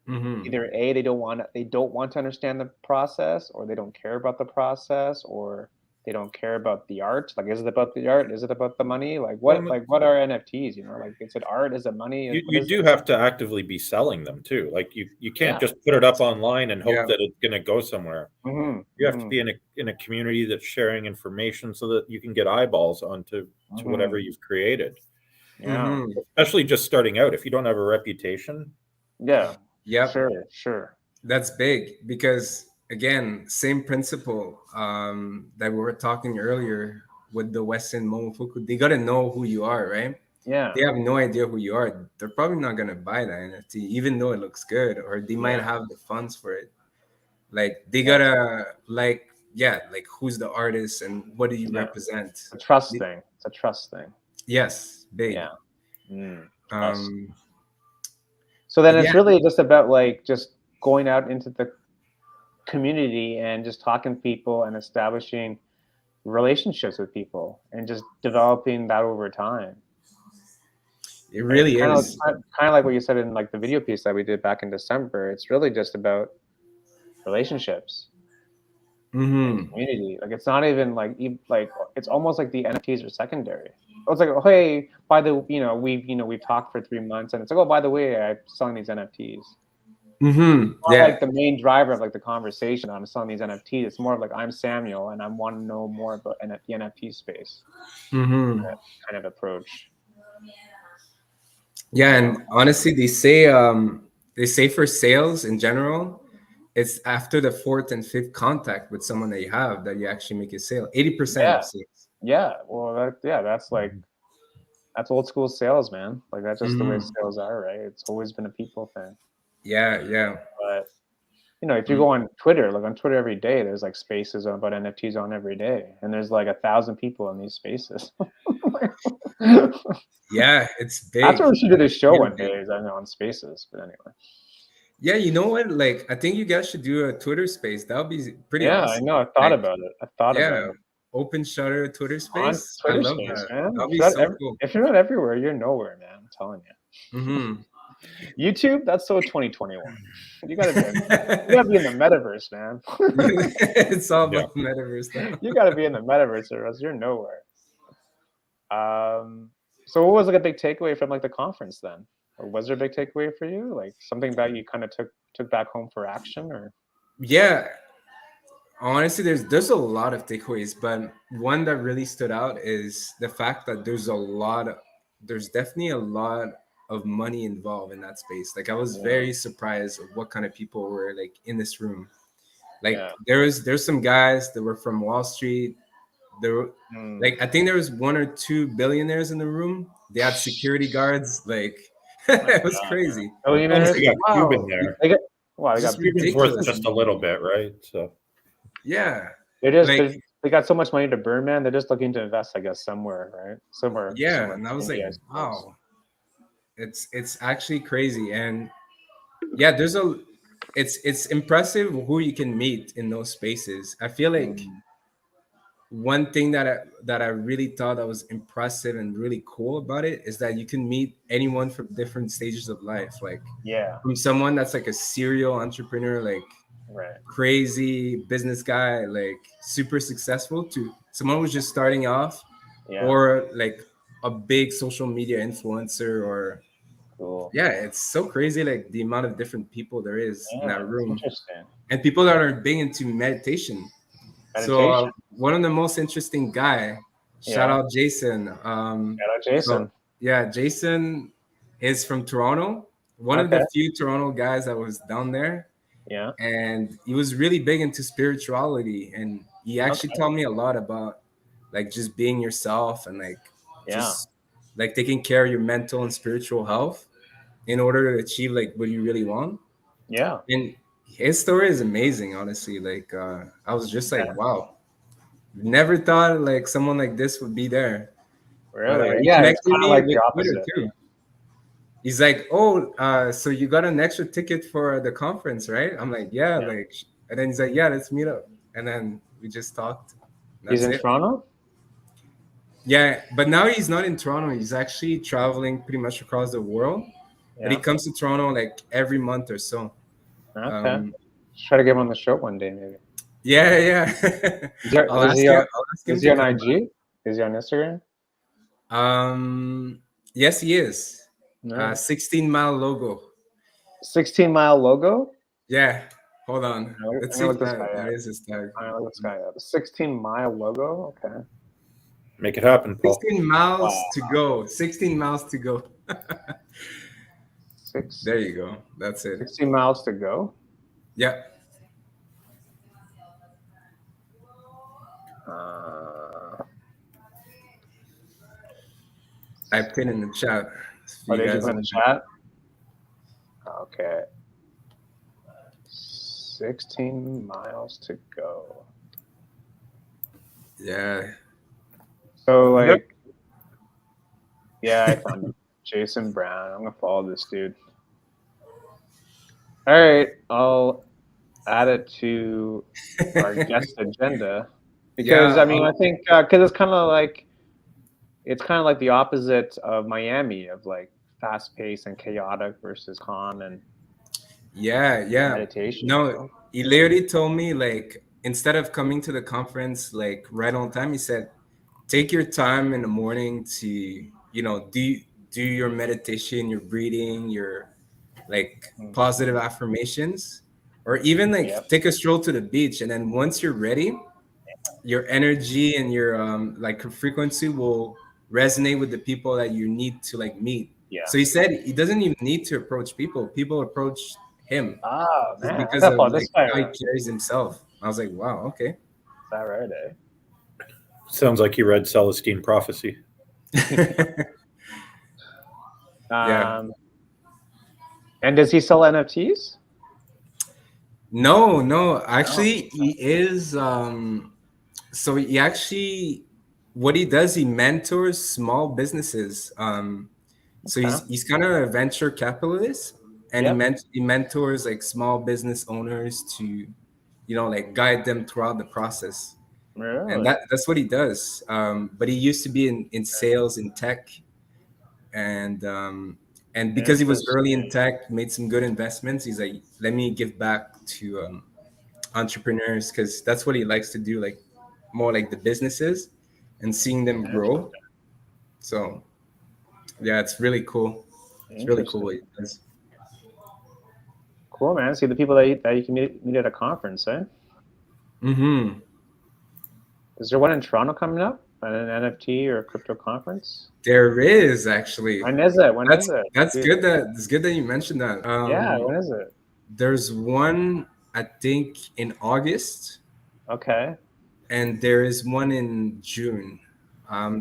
[SPEAKER 4] Hmm.
[SPEAKER 1] either they don't want to understand the process, or they don't care about the process, or they don't care about the art. Like, is it about the art? Is it about the money? Like,
[SPEAKER 2] well,
[SPEAKER 1] what are NFTs? Like, is it art? Is it money? What
[SPEAKER 2] you
[SPEAKER 1] is
[SPEAKER 2] do
[SPEAKER 1] it?
[SPEAKER 2] have to actively be selling them too. Like you can't
[SPEAKER 1] Yeah.
[SPEAKER 2] just put it up online and hope
[SPEAKER 4] Yeah.
[SPEAKER 2] that it's going to go somewhere.
[SPEAKER 1] Mm-hmm.
[SPEAKER 2] You have to
[SPEAKER 1] Mm-hmm.
[SPEAKER 2] be in a community that's sharing information so that you can get eyeballs onto to whatever
[SPEAKER 1] Mm-hmm.
[SPEAKER 2] you've created.
[SPEAKER 1] Yeah.
[SPEAKER 4] Hmm.
[SPEAKER 2] Especially just starting out, if you don't have a reputation.
[SPEAKER 1] Yeah.
[SPEAKER 4] Yep,
[SPEAKER 1] Sure. Sure.
[SPEAKER 4] that's big because again, same principle that we were talking earlier with the Western Momofuku. They got to know who you are, right?
[SPEAKER 1] Yeah.
[SPEAKER 4] they have no idea who you are. They're probably not gonna buy that NFT, even though it looks good, or they might have the funds for it. Like they gotta like who's the artist and what do you represent?
[SPEAKER 1] It's a trust thing. It's a trust thing.
[SPEAKER 4] Yes, big.
[SPEAKER 1] Yeah.
[SPEAKER 4] Trust.
[SPEAKER 1] So then it's really just about like just going out into the community and just talking to people and establishing relationships with people and just developing that over time.
[SPEAKER 4] It really is
[SPEAKER 1] kind of like what you said in like the video piece that we did back in December. It's really just about relationships. Community. Like it's not even like it's almost like the NFTs are secondary. It's like, oh, hey, we've talked for 3 months and it's like, oh, by the way, I'm selling these NFTs. Like the main driver of like the conversation. I'm selling these NFTs. It's more of like I'm Samuel and I want to know more about the NFT space. That kind of approach.
[SPEAKER 4] Yeah, and honestly, they say for sales in general, it's after the 4th and 5th contact with someone that you have that you actually make a sale. 80% of sales.
[SPEAKER 1] Yeah, well, that's old school sales, man. Like that's just the way sales are, right? It's always been a people thing.
[SPEAKER 4] Yeah.
[SPEAKER 1] But if you go on Twitter, like on Twitter every day, there's like spaces about NFTs on every day, and there's like 1,000 people in these spaces.
[SPEAKER 4] Yeah, it's big.
[SPEAKER 1] That's what we should do this show one day, is on spaces. But anyway.
[SPEAKER 4] Yeah, you know what? Like, I think you guys should do a Twitter space. That would be pretty awesome.
[SPEAKER 1] Yeah, I know. I thought about it. about it.
[SPEAKER 4] Open shutter Twitter space.
[SPEAKER 1] On Twitter
[SPEAKER 4] I love
[SPEAKER 1] space,
[SPEAKER 4] that.
[SPEAKER 1] man.
[SPEAKER 4] That'd be so cool.
[SPEAKER 1] If you're not everywhere, you're nowhere, man. I'm telling you. YouTube, that's so 2021. You gotta be in the metaverse, man.
[SPEAKER 4] It's all about the metaverse now.
[SPEAKER 1] You gotta be in the metaverse, or else you're nowhere. So what was like a big takeaway from like the conference then? Or was there a big takeaway for you? Like something that you kind of took back home for action, or?
[SPEAKER 4] Yeah. Honestly, there's a lot of takeaways, but one that really stood out is the fact that there's definitely a lot of money involved in that space. Like I was very surprised of what kind of people were like in this room. Like there's some guys that were from Wall Street. There were like I think there was 1 or 2 billionaires in the room. They had security guards. Like it was crazy.
[SPEAKER 2] Oh, they got Cuban there.
[SPEAKER 1] They got
[SPEAKER 2] Cuban's worth just a little bit, right? So
[SPEAKER 4] yeah,
[SPEAKER 1] they got so much money to burn, man. They're just looking to invest, I guess, somewhere, right? Somewhere.
[SPEAKER 4] And I was like, wow, it's actually crazy. And yeah, it's impressive who you can meet in those spaces. I feel like one thing that I really thought that was impressive and really cool about it is that you can meet anyone from different stages of life. Like from someone that's like a serial entrepreneur, like crazy business guy, like super successful, to someone who's just starting off, or like a big social media influencer, or it's so crazy, like the amount of different people there is in that room, and people that are big into meditation. So one of the most interesting guy, shout out Jason.
[SPEAKER 1] Jason.
[SPEAKER 4] Jason is from Toronto. One of the few Toronto guys that was down there.
[SPEAKER 1] Yeah.
[SPEAKER 4] And he was really big into spirituality, and he actually taught me a lot about like just being yourself and like just like taking care of your mental and spiritual health in order to achieve like what you really want.
[SPEAKER 1] Yeah.
[SPEAKER 4] And his story is amazing, honestly. Like I was just like, wow, never thought like someone like this would be there.
[SPEAKER 1] Really?
[SPEAKER 4] He connected me like with Twitter too. He's like, oh, so you got an extra ticket for the conference, right? I'm like, yeah. Like, and then he's like, yeah, let's meet up. And then we just talked.
[SPEAKER 1] He's in Toronto?
[SPEAKER 4] Yeah, but now he's not in Toronto. He's actually traveling pretty much across the world. But he comes to Toronto like every month or so.
[SPEAKER 1] Okay. Try to get him on the show one day, maybe.
[SPEAKER 4] Yeah.
[SPEAKER 1] Is he on IG? Is he on Instagram?
[SPEAKER 4] Yes, he is. 16-mile logo.
[SPEAKER 1] 16-mile logo?
[SPEAKER 4] Yeah. Hold on.
[SPEAKER 1] Let's see if
[SPEAKER 4] that is his tag.
[SPEAKER 1] Look this guy up. 16-mile logo? Okay.
[SPEAKER 2] Make it happen, Paul.
[SPEAKER 4] 16 miles to go. 16 miles to go. There you go. That's it.
[SPEAKER 1] 16 miles to go?
[SPEAKER 4] Yeah. typed in the chat.
[SPEAKER 1] Oh, did you put in the chat? Okay. 16 miles to go.
[SPEAKER 4] Yeah.
[SPEAKER 1] So like, yeah, I found him. Jason Brown. I'm gonna follow this dude. All right, I'll add it to our guest agenda because
[SPEAKER 4] Yeah,
[SPEAKER 1] I mean I think because it's kind of like the opposite of Miami of like fast paced and chaotic versus calm and
[SPEAKER 4] yeah.
[SPEAKER 1] meditation.
[SPEAKER 4] No,
[SPEAKER 1] You know?
[SPEAKER 4] he literally told me like instead of coming to the conference like right on time, he said, take your time in the morning to do your meditation, your breathing, your like positive affirmations, or even like take a stroll to the beach, and then once you're ready, your energy and your like frequency will resonate with the people that you need to like meet.
[SPEAKER 1] Yeah.
[SPEAKER 4] So he said he doesn't even need to approach people. People approach him
[SPEAKER 1] Oh
[SPEAKER 4] just
[SPEAKER 1] man,
[SPEAKER 4] because
[SPEAKER 1] I
[SPEAKER 4] of
[SPEAKER 1] follow
[SPEAKER 4] like
[SPEAKER 1] this guy.
[SPEAKER 4] how he carries himself. I was like, wow, okay.
[SPEAKER 1] Is that right?
[SPEAKER 2] Sounds like you read Celestine Prophecy.
[SPEAKER 4] Yeah.
[SPEAKER 1] And does he sell NFTs?
[SPEAKER 4] No. Actually, he is. So he actually, what he does, he mentors small businesses. So he's kind of a venture capitalist, and he mentors like small business owners to, like guide them throughout the process.
[SPEAKER 1] Really?
[SPEAKER 4] And that's what he does. But he used to be in sales in tech, and because he was early in tech, made some good investments. He's like, let me give back to entrepreneurs, because that's what he likes to do, like more like the businesses and seeing them grow. So yeah, it's really cool. It's really cool what he does.
[SPEAKER 1] Cool, man. See the people that you can meet at a conference, eh?
[SPEAKER 4] Mm-hmm.
[SPEAKER 1] Is there one in Toronto coming up? An NFT or crypto conference?
[SPEAKER 4] There is actually.
[SPEAKER 1] When is it?
[SPEAKER 4] That's good that you mentioned that.
[SPEAKER 1] Yeah, when is it?
[SPEAKER 4] There's one, I think, in August.
[SPEAKER 1] Okay.
[SPEAKER 4] And there is one in June.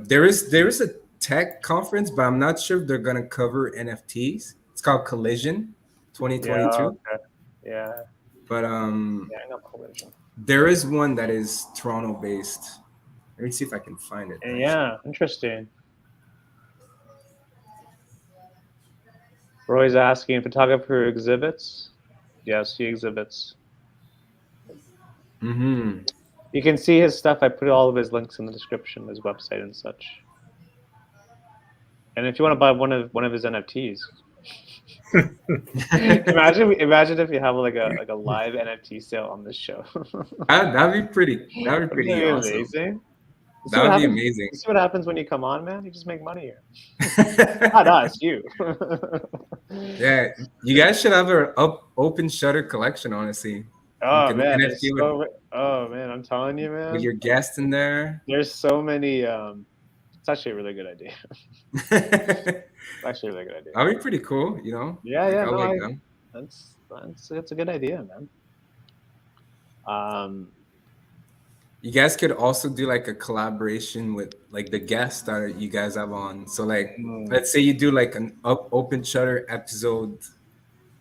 [SPEAKER 4] There is a tech conference, but I'm not sure if they're gonna cover NFTs. It's called Collision 2022.
[SPEAKER 1] Yeah. Okay. Yeah.
[SPEAKER 4] But
[SPEAKER 1] Yeah, I know Collision.
[SPEAKER 4] there is one that is Toronto based. Let me see if I can find it.
[SPEAKER 1] Yeah, interesting. Roy's asking, photographer exhibits? Yes, he exhibits.
[SPEAKER 4] Mm-hmm.
[SPEAKER 1] You can see his stuff. I put all of his links in the description, his website and such. And if you want to buy one of his NFTs, imagine if you have like a live NFT sale on this show.
[SPEAKER 4] That'd be pretty awesome.
[SPEAKER 1] Amazing.
[SPEAKER 4] That would be amazing.
[SPEAKER 1] You see what happens when you come on, man? You just make money here. Not us, you.
[SPEAKER 4] Yeah, you guys should have an open shutter collection, honestly.
[SPEAKER 1] Oh man, I'm telling you, man.
[SPEAKER 4] With your guests in there.
[SPEAKER 1] There's so many. It's actually a really good idea. It's actually a really good idea.
[SPEAKER 4] That'd be pretty cool,
[SPEAKER 1] Yeah, that's a good idea, man.
[SPEAKER 4] You guys could also do like a collaboration with like the guests that you guys have on. So like, let's say you do like an open shutter episode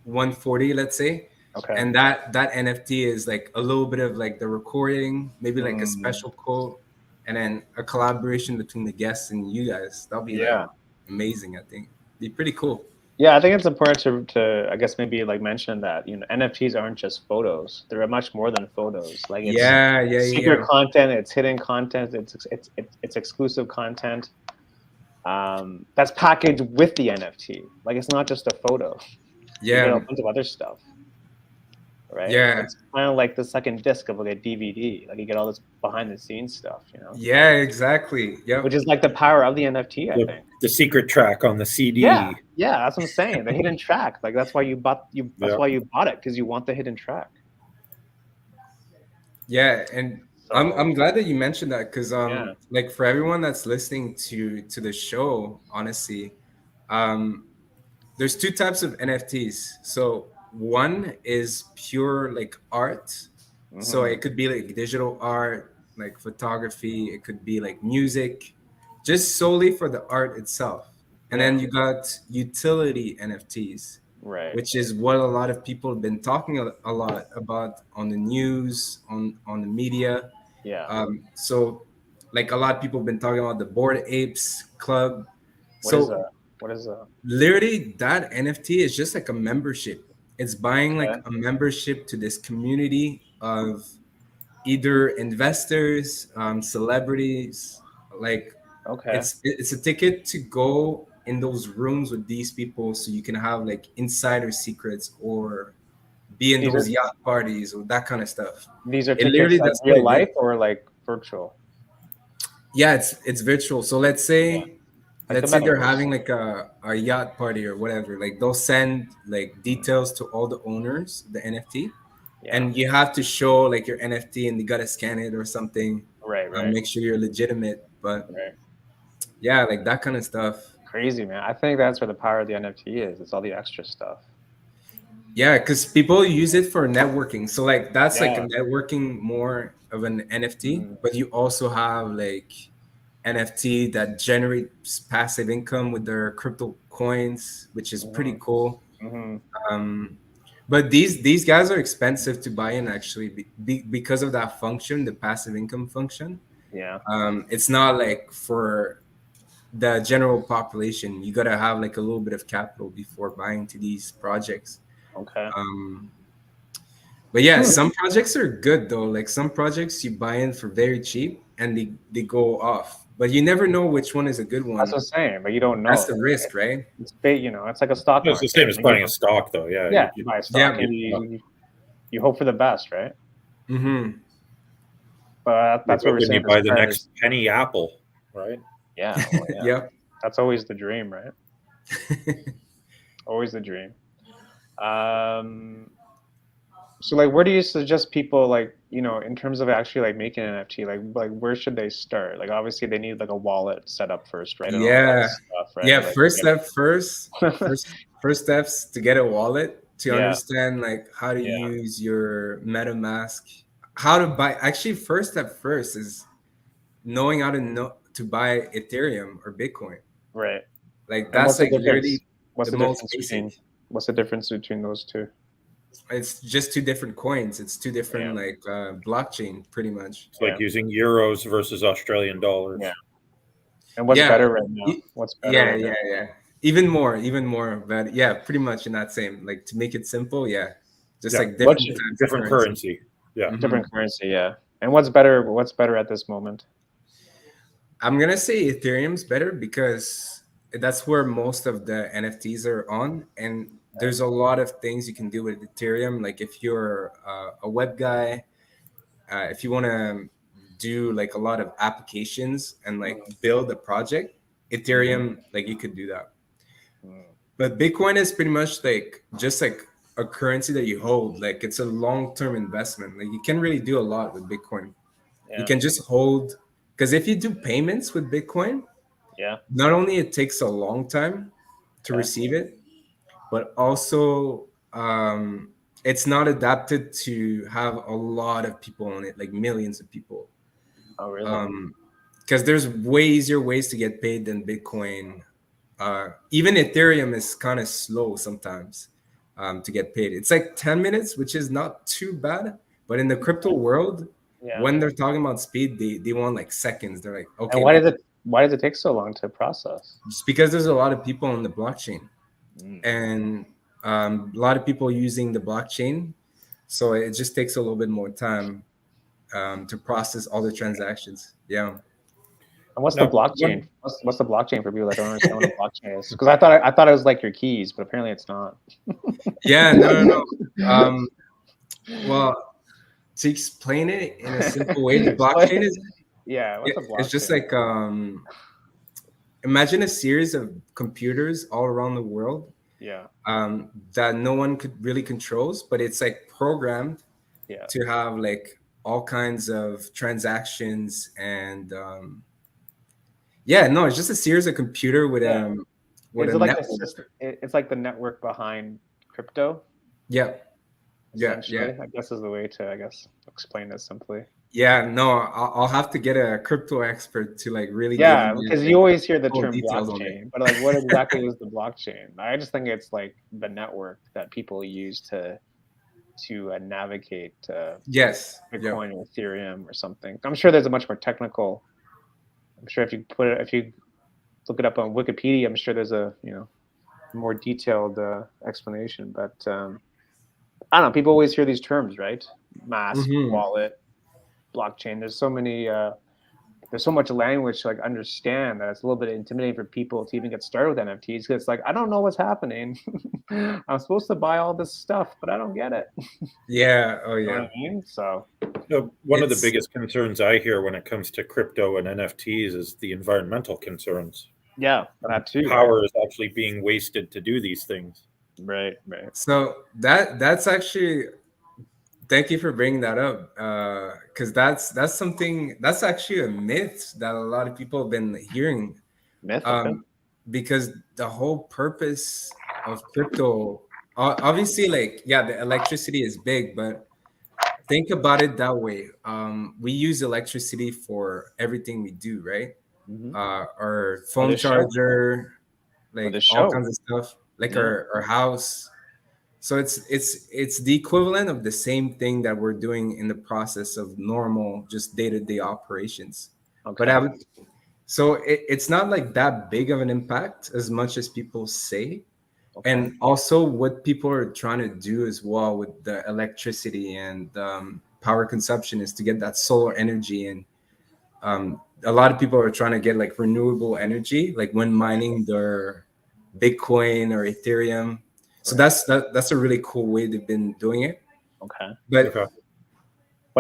[SPEAKER 4] 140, let's say.
[SPEAKER 1] Okay.
[SPEAKER 4] And that NFT is like a little bit of like the recording, maybe like a special quote, and then a collaboration between the guests and you guys. That'll be like amazing. I think be pretty cool.
[SPEAKER 1] Yeah, I think it's important to I guess maybe like mention that NFTs aren't just photos; they're much more than photos. Like it's secret content, it's hidden content, it's exclusive content. That's packaged with the NFT. Like it's not just a photo.
[SPEAKER 4] Yeah,
[SPEAKER 1] you get a bunch of other stuff. Right?
[SPEAKER 4] Yeah,
[SPEAKER 1] it's kind of like the second disc of like a DVD. Like you get all this behind the scenes stuff,
[SPEAKER 4] Yeah, exactly. Yeah,
[SPEAKER 1] which is like the power of the NFT. I think
[SPEAKER 2] the secret track on the CD.
[SPEAKER 1] Yeah, that's what I'm saying. The hidden track. Like that's why you bought why you bought it, because you want the hidden track.
[SPEAKER 4] Yeah, and I'm glad that you mentioned that, because like for everyone that's listening to the show, honestly, there's two types of NFTs. So one is pure like art. So it could be like digital art, like photography. It could be like music, just solely for the art itself. And then you got utility NFTs,
[SPEAKER 1] right?
[SPEAKER 4] Which is what a lot of people have been talking a lot about on the news, on the media.
[SPEAKER 1] Yeah.
[SPEAKER 4] So, like a lot of people have been talking about the Bored Apes Club.
[SPEAKER 1] What is
[SPEAKER 4] So,
[SPEAKER 1] that? What is that?
[SPEAKER 4] literally, that NFT is just like a membership. It's buying like
[SPEAKER 1] Okay.
[SPEAKER 4] a membership to this community of either investors, celebrities. Like
[SPEAKER 1] Okay.
[SPEAKER 4] it's a ticket to go in those rooms with these people, so you can have like insider secrets or be in
[SPEAKER 1] These
[SPEAKER 4] those
[SPEAKER 1] are
[SPEAKER 4] yacht parties or that kind of stuff.
[SPEAKER 1] these are
[SPEAKER 4] It literally
[SPEAKER 1] tickets like
[SPEAKER 4] that's what
[SPEAKER 1] real
[SPEAKER 4] it is.
[SPEAKER 1] life or like virtual?
[SPEAKER 4] Yeah, it's virtual. So let's
[SPEAKER 1] Yeah.
[SPEAKER 4] say
[SPEAKER 1] Like the
[SPEAKER 4] they're
[SPEAKER 1] metaverse.
[SPEAKER 4] having like a yacht party or whatever. Like they'll send like details to all the owners, the NFT,
[SPEAKER 1] Yeah.
[SPEAKER 4] and you have to show like your NFT and you gotta scan it or something.
[SPEAKER 1] Right. Right.
[SPEAKER 4] Make sure you're legitimate. But
[SPEAKER 1] Right.
[SPEAKER 4] yeah, like that kind of stuff.
[SPEAKER 1] Crazy, man. I think that's where the power of the NFT is. It's all the extra stuff.
[SPEAKER 4] Yeah, because people use it for networking. So like that's like a
[SPEAKER 1] Yeah.
[SPEAKER 4] networking more of an NFT,
[SPEAKER 1] Mm.
[SPEAKER 4] but you also have like NFT that generates passive income with their crypto coins, which is pretty
[SPEAKER 1] Mhm.
[SPEAKER 4] cool.
[SPEAKER 1] Mhm.
[SPEAKER 4] Um, but these guys are expensive to buy in actually because of that function, the passive income function.
[SPEAKER 1] Yeah.
[SPEAKER 4] It's not like for the general population. You gotta have like a little bit of capital before buying to these projects.
[SPEAKER 1] Okay.
[SPEAKER 4] Um, but yeah,
[SPEAKER 1] Hmm.
[SPEAKER 4] some projects are good though. Like some projects you buy in for very cheap and they go off. But you never know which one is a good
[SPEAKER 1] That's
[SPEAKER 4] one.
[SPEAKER 1] what I'm saying, but you don't
[SPEAKER 4] That's
[SPEAKER 1] know.
[SPEAKER 4] the risk, right?
[SPEAKER 1] It's bait, you know. It's like a stock
[SPEAKER 2] It's the
[SPEAKER 1] market.
[SPEAKER 2] same as buying a stock, though. Yeah.
[SPEAKER 1] Yeah, you buy a stock
[SPEAKER 4] Yeah.
[SPEAKER 1] and you hope for the best, right?
[SPEAKER 4] Mm-hmm.
[SPEAKER 1] But that's what we're
[SPEAKER 2] When
[SPEAKER 1] saying
[SPEAKER 2] you
[SPEAKER 1] for
[SPEAKER 2] buy the
[SPEAKER 1] stars.
[SPEAKER 2] next penny apple, right?
[SPEAKER 1] Yeah, well, yeah.
[SPEAKER 4] Yep.
[SPEAKER 1] That's always the dream, right? Always the dream. So like, where do you suggest people, like, you know, in terms of actually like making an NFT, like where should they start? Like obviously they need like a wallet set up first, right? And all that
[SPEAKER 4] Yeah.
[SPEAKER 1] stuff, right?
[SPEAKER 4] Yeah.
[SPEAKER 1] Like,
[SPEAKER 4] First steps to get a wallet, to
[SPEAKER 1] yeah,
[SPEAKER 4] understand like how to
[SPEAKER 1] yeah,
[SPEAKER 4] use your MetaMask, how to buy. Actually, first step first is knowing how to know to buy Ethereum or Bitcoin.
[SPEAKER 1] right.
[SPEAKER 4] Like
[SPEAKER 1] And
[SPEAKER 4] that's
[SPEAKER 1] what's the
[SPEAKER 4] like
[SPEAKER 1] difference?
[SPEAKER 4] literally
[SPEAKER 1] What's
[SPEAKER 4] the
[SPEAKER 1] the
[SPEAKER 4] most
[SPEAKER 1] difference
[SPEAKER 4] basic.
[SPEAKER 1] what's the difference between those two?
[SPEAKER 4] It's just two different coins. It's two
[SPEAKER 1] Yeah,
[SPEAKER 4] different like blockchain, pretty much.
[SPEAKER 2] It's like using euros versus Australian dollars.
[SPEAKER 1] yeah. And what's
[SPEAKER 4] Yeah,
[SPEAKER 1] better right now? What's better
[SPEAKER 4] yeah,
[SPEAKER 1] right now?
[SPEAKER 4] yeah, yeah. Even more. But yeah, pretty much in that same like to make it simple. Yeah, just
[SPEAKER 2] Yeah.
[SPEAKER 4] like different types of
[SPEAKER 2] Different currency. Yeah.
[SPEAKER 4] Mhm.
[SPEAKER 1] Different currency, yeah. And what's better? What's better at this moment?
[SPEAKER 4] I'm gonna say Ethereum's better because that's where most of the NFTs are on, and there's a lot of things you can do with Ethereum. Like if you're a web guy, if you want to do like a lot of applications and like build a project, Ethereum, like you could do that. But Bitcoin is pretty much like just like a currency that you hold. Like it's a long-term investment. Like you can really do a lot with Bitcoin. You
[SPEAKER 1] Yeah,
[SPEAKER 4] can just hold, because if you do payments with Bitcoin,
[SPEAKER 1] yeah.
[SPEAKER 4] not only it takes a long time to
[SPEAKER 1] Okay.
[SPEAKER 4] receive it, but also it's not adapted to have a lot of people on it, like millions of people.
[SPEAKER 1] Oh, really?
[SPEAKER 4] Because there's way easier ways to get paid than Bitcoin. Even Ethereum is kind of slow sometimes to get paid. It's like 10 minutes, which is not too bad. But in the crypto world,
[SPEAKER 1] Yeah.
[SPEAKER 4] when they're talking about speed, they want like seconds. They're like, okay,
[SPEAKER 1] And why does it take so long to process?
[SPEAKER 4] just because there's a lot of people on the blockchain
[SPEAKER 1] Mm.
[SPEAKER 4] and a lot of people using the blockchain. So it just takes a little bit more time to process all the transactions. Yeah.
[SPEAKER 1] And what's the
[SPEAKER 2] Now,
[SPEAKER 1] blockchain? What's the blockchain for people that don't understand what a blockchain is? Because I thought it was like your keys, but apparently it's not.
[SPEAKER 4] Yeah, no. Well, to explain it in a simple way, the blockchain is
[SPEAKER 1] Yeah, what's a blockchain?
[SPEAKER 4] it's just like imagine a series of computers all around the world
[SPEAKER 1] Yeah,
[SPEAKER 4] that no one could really controls, but it's like programmed
[SPEAKER 1] yeah.
[SPEAKER 4] to have like all kinds of transactions and yeah, no, it's just a series of computer with
[SPEAKER 1] Yeah.
[SPEAKER 4] with
[SPEAKER 1] Is
[SPEAKER 4] a
[SPEAKER 1] it like the
[SPEAKER 4] network.
[SPEAKER 1] system? It's like the network behind crypto,
[SPEAKER 4] Yeah,
[SPEAKER 1] essentially.
[SPEAKER 4] yeah.
[SPEAKER 1] I guess is the way to explain this simply.
[SPEAKER 4] Yeah, no, I'll have to get a crypto expert to like really give
[SPEAKER 1] Yeah,
[SPEAKER 4] me
[SPEAKER 1] because
[SPEAKER 4] like
[SPEAKER 1] you always hear the
[SPEAKER 4] full
[SPEAKER 1] term
[SPEAKER 4] details on it.
[SPEAKER 1] blockchain, but like, what exactly is the blockchain? I just think it's like the network that people use to navigate
[SPEAKER 4] Yes. Yep.
[SPEAKER 1] Bitcoin or Ethereum or something. I'm sure there's a much more technical. I'm sure if you look it up on Wikipedia, I'm sure there's a more detailed explanation. But I don't know. People always hear these terms, right? Mask, wallet, blockchain. There's so many. There's so much language to like understand that it's a little bit intimidating for people to even get started with NFTs because it's like I don't know what's happening. I'm supposed to buy all this stuff, but I don't get it.
[SPEAKER 4] Yeah. Oh
[SPEAKER 1] You know what
[SPEAKER 4] yeah.
[SPEAKER 1] I mean? So
[SPEAKER 2] One of the biggest concerns I hear when it comes to crypto and NFTs is the environmental concerns.
[SPEAKER 1] yeah, that too.
[SPEAKER 2] Power is actually being wasted to do these things.
[SPEAKER 1] Right.
[SPEAKER 4] So that's actually, thank you for bringing that up, because that's something that's actually a myth that a lot of people have been hearing.
[SPEAKER 1] Myth. Okay.
[SPEAKER 4] Because the whole purpose of crypto, obviously, like, yeah, the electricity is big, but think about it that way. We use electricity for everything we do, right? Our phone
[SPEAKER 1] this show.
[SPEAKER 4] charger, like
[SPEAKER 1] this
[SPEAKER 4] all
[SPEAKER 1] show.
[SPEAKER 4] kinds of stuff, like
[SPEAKER 1] Yeah.
[SPEAKER 4] our house. So it's the equivalent of the same thing that we're doing in the process of normal, just day-to-day operations.
[SPEAKER 1] Okay.
[SPEAKER 4] But so it's not like that big of an impact as much as people say.
[SPEAKER 1] Okay.
[SPEAKER 4] And also what people are trying to do as well with the electricity and power consumption is to get that solar energy. And a lot of people are trying to get like renewable energy, like when mining their Bitcoin or Ethereum. So that's a really cool way they've been doing it.
[SPEAKER 1] Okay.
[SPEAKER 4] But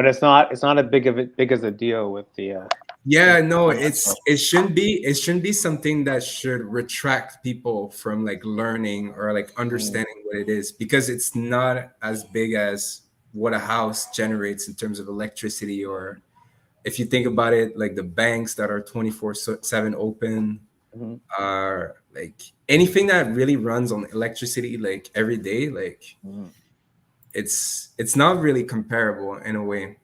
[SPEAKER 1] it's not as big as a deal with the
[SPEAKER 4] yeah, no, it shouldn't be something that should retract people from like learning or like understanding what it is, because it's not as big as what a house generates in terms of electricity. Or if you think about it, like the banks that are 24/7 open, are like anything that really runs on electricity like every day, like it's not really comparable in a way.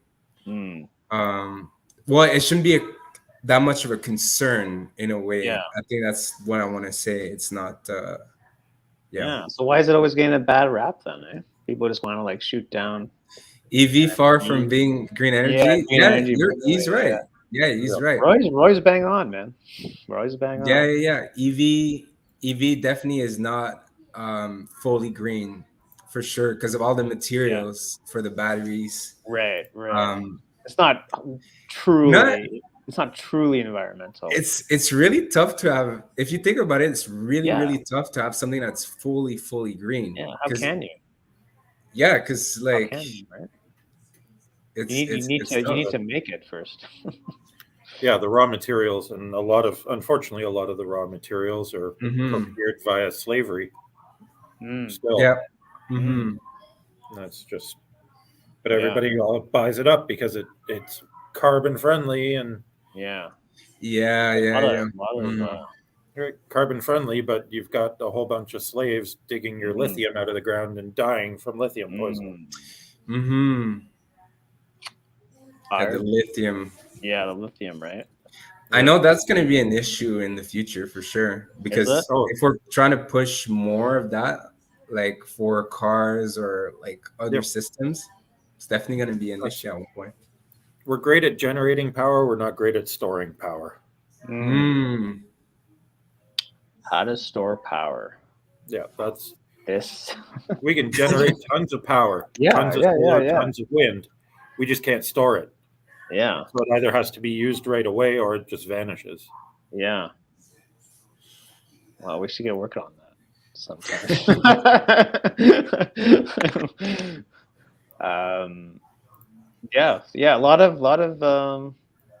[SPEAKER 4] Well, it shouldn't be that much of a concern in a way.
[SPEAKER 1] Yeah.
[SPEAKER 4] I think that's what I want to say. It's not.
[SPEAKER 1] Yeah. So why is it always getting a bad rap then? Eh? People just want to like shoot down
[SPEAKER 4] EV, far from being green energy. Yeah, he's right. Yeah, he's right.
[SPEAKER 1] Roy's bang on, man. Roy's bang on.
[SPEAKER 4] Yeah. EV definitely is not fully green for sure because of all the materials for the batteries.
[SPEAKER 1] Right. It's not truly. It's not truly environmental.
[SPEAKER 4] It's really tough to have. If you think about it, it's really tough to have something that's fully green.
[SPEAKER 1] Yeah. How can you?
[SPEAKER 4] Yeah, because like
[SPEAKER 1] you, right? You need to make it first.
[SPEAKER 2] Yeah, the raw materials, and unfortunately, a lot of the raw materials are procured via slavery. Still.
[SPEAKER 4] Yeah.
[SPEAKER 2] That's just, but everybody all buys it up because it's carbon friendly and carbon friendly, but you've got a whole bunch of slaves digging your lithium out of the ground and dying from lithium poisoning.
[SPEAKER 4] The lithium.
[SPEAKER 1] Yeah, the lithium, right?
[SPEAKER 4] I know that's going to be an issue in the future for sure, because if we're trying to push more of that, like for cars or like other systems, it's definitely going to be an issue at one point.
[SPEAKER 2] We're great at generating power. We're not great at storing power.
[SPEAKER 1] How to store power?
[SPEAKER 2] Yeah, that's
[SPEAKER 1] this.
[SPEAKER 2] We can generate tons of power, tons of solar, tons of wind. We just can't store it.
[SPEAKER 1] Yeah.
[SPEAKER 2] So it either has to be used right away or it just vanishes.
[SPEAKER 1] Yeah. Well, we should get working on that sometime. A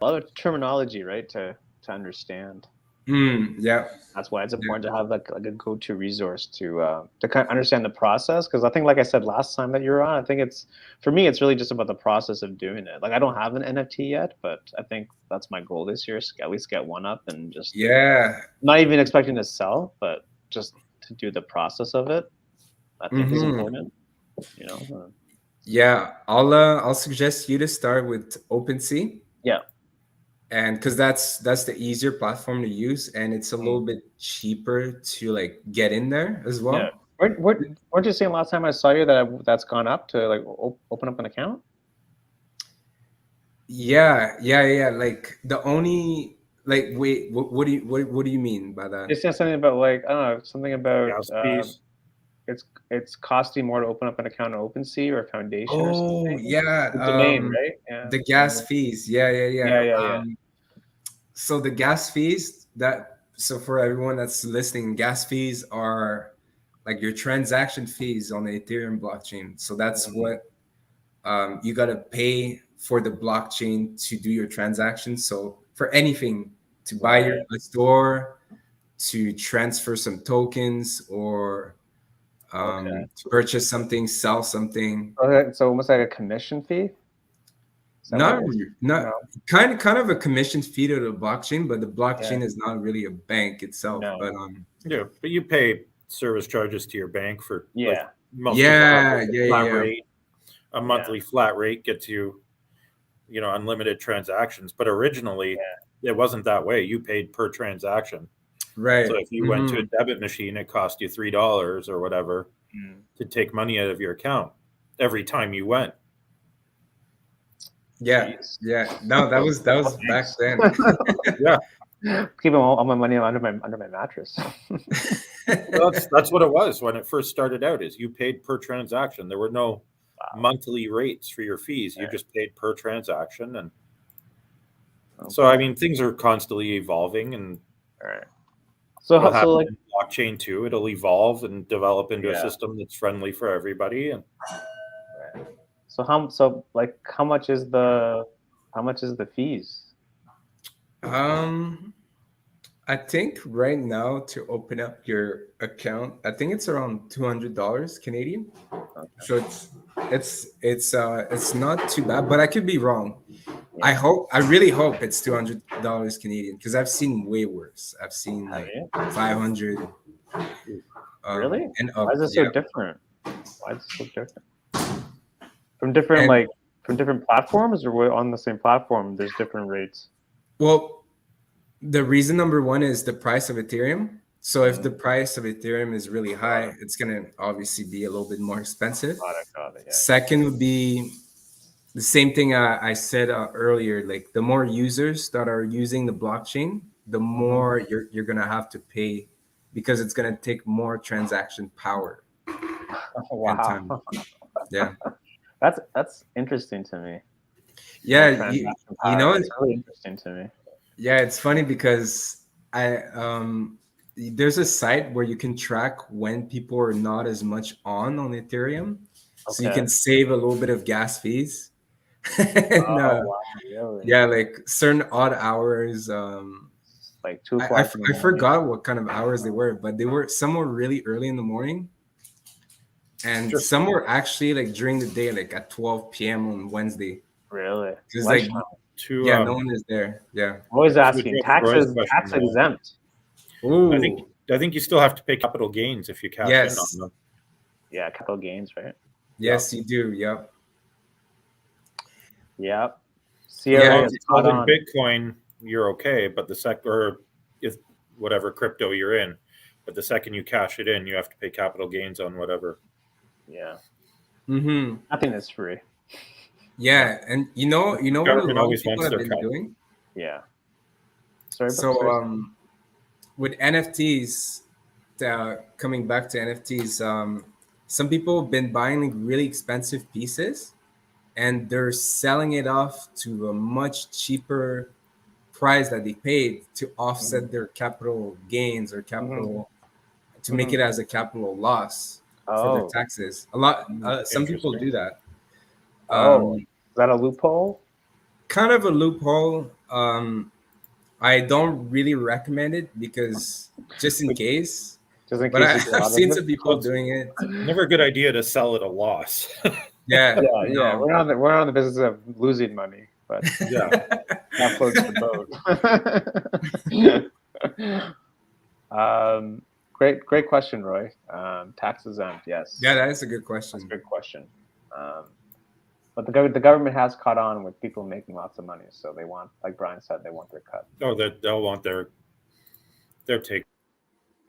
[SPEAKER 1] lot of terminology, right, to understand.
[SPEAKER 4] Yeah.
[SPEAKER 1] That's why it's important to have like a go-to resource to kind of understand the process. Because I think, like I said last time that you were on, I think for me it's really just about the process of doing it. Like I don't have an NFT yet, but I think that's my goal this year: is at least get one up and just not even expecting to sell, but just to do the process of it. I think is important. You know.
[SPEAKER 4] Yeah, I'll suggest you to start with OpenSea.
[SPEAKER 1] Yeah.
[SPEAKER 4] And because that's the easier platform to use, and it's a little bit cheaper to like get in there as well.
[SPEAKER 1] Yeah. Weren't you saying last time I saw you that that's gone up to like open up an account?
[SPEAKER 4] Yeah. Like the only like wait, what do you mean by that?
[SPEAKER 1] You said something about like I don't know, something about
[SPEAKER 2] Gas fees.
[SPEAKER 1] it's costing more to open up an account on OpenSea or a foundation or
[SPEAKER 4] Oh
[SPEAKER 1] something.
[SPEAKER 4] yeah,
[SPEAKER 1] The domain, right? Yeah.
[SPEAKER 4] the gas fees. Yeah.
[SPEAKER 1] Yeah.
[SPEAKER 4] So the gas fees so for everyone that's listening, gas fees are like your transaction fees on the Ethereum blockchain. So that's what you got to pay for the blockchain to do your transactions. So for anything, to buy a store, to transfer some tokens, or to purchase something, sell something.
[SPEAKER 1] Okay, so almost like a commission fee.
[SPEAKER 4] Not kind of a commission fee to the blockchain, but the blockchain is not really a bank itself.
[SPEAKER 1] No.
[SPEAKER 4] But
[SPEAKER 2] yeah, but you pay service charges to your bank for like most flat rate. A monthly flat rate gets you, unlimited transactions. But originally, it wasn't that way. You paid per transaction.
[SPEAKER 4] Right.
[SPEAKER 2] So if you went to a debit machine, it cost you $3 or whatever to take money out of your account every time you went.
[SPEAKER 4] Yeah. No, that was back then.
[SPEAKER 1] Yeah. Keeping all my money under my mattress.
[SPEAKER 2] Well, that's what it was when it first started out. Is you paid per transaction. There were no monthly rates for your fees. You just paid per transaction, and so I mean things are constantly evolving, and
[SPEAKER 1] so
[SPEAKER 2] like blockchain too, it'll evolve and develop into a system that's friendly for everybody. And
[SPEAKER 1] so how much is the fees?
[SPEAKER 4] I think right now to open up your account, I think it's around $200 Canadian. So it's not too bad, but I could be wrong. I really hope it's $200 Canadian, because I've seen way worse. I've seen like 500.
[SPEAKER 1] Really?
[SPEAKER 4] And
[SPEAKER 1] why is it so different? Why is it so different? From different platforms, or on the same platform, there's different rates?
[SPEAKER 4] Well, the reason number one is the price of Ethereum. So if the price of Ethereum is really high, it's going to obviously be a little bit more expensive. Second would be the same thing I said earlier. Like the more users that are using the blockchain, the more you're going to have to pay, because it's going to take more transaction power.
[SPEAKER 1] Wow.
[SPEAKER 4] And time. Yeah.
[SPEAKER 1] That's interesting to me.
[SPEAKER 4] Yeah, you know,
[SPEAKER 1] it's really interesting to me.
[SPEAKER 4] Yeah, it's funny because there's a site where you can track when people are not as much on Ethereum, so you can save a little bit of gas fees. And,
[SPEAKER 1] wow, really?
[SPEAKER 4] Yeah, like certain odd hours.
[SPEAKER 1] Like 2
[SPEAKER 4] o'clock. I forgot what kind of hours they were, but some were really early in the morning, and some were actually like during the day, like at 12 p.m. on Wednesday.
[SPEAKER 1] Really?
[SPEAKER 4] Because like no one is there. Yeah.
[SPEAKER 1] Always asking. Tax exempt.
[SPEAKER 4] Ooh.
[SPEAKER 2] I think you still have to pay capital gains if you cash in on them.
[SPEAKER 1] Yeah, capital gains, right?
[SPEAKER 4] Yes, you do. Yep.
[SPEAKER 1] Yep.
[SPEAKER 2] CRA is on Bitcoin, you're okay, but if whatever crypto you're in, but the second you cash it in, you have to pay capital gains on whatever.
[SPEAKER 1] Yeah.
[SPEAKER 4] Mm-hmm.
[SPEAKER 1] Nothing is free.
[SPEAKER 4] Yeah, and you know what a lot of people have been doing?
[SPEAKER 1] Yeah.
[SPEAKER 4] With NFTs, coming back to NFTs, some people have been buying like really expensive pieces, and they're selling it off to a much cheaper price that they paid to offset their capital gains or capital to make it as a capital loss for their taxes. Some people do that.
[SPEAKER 1] Is that a loophole?
[SPEAKER 4] Kind of a loophole. I don't really recommend it, because just in case. But I've seen some people doing it.
[SPEAKER 2] Never a good idea to sell at a loss.
[SPEAKER 1] Yeah. We're not in the business of losing money, but that floats the boat. Great question, Roy. Tax exempt, yes.
[SPEAKER 4] Yeah, that is a good question.
[SPEAKER 1] That's a good question. But the government has caught on with people making lots of money, so they want, like Bryan said, they want their cut.
[SPEAKER 2] Oh, they'll want their take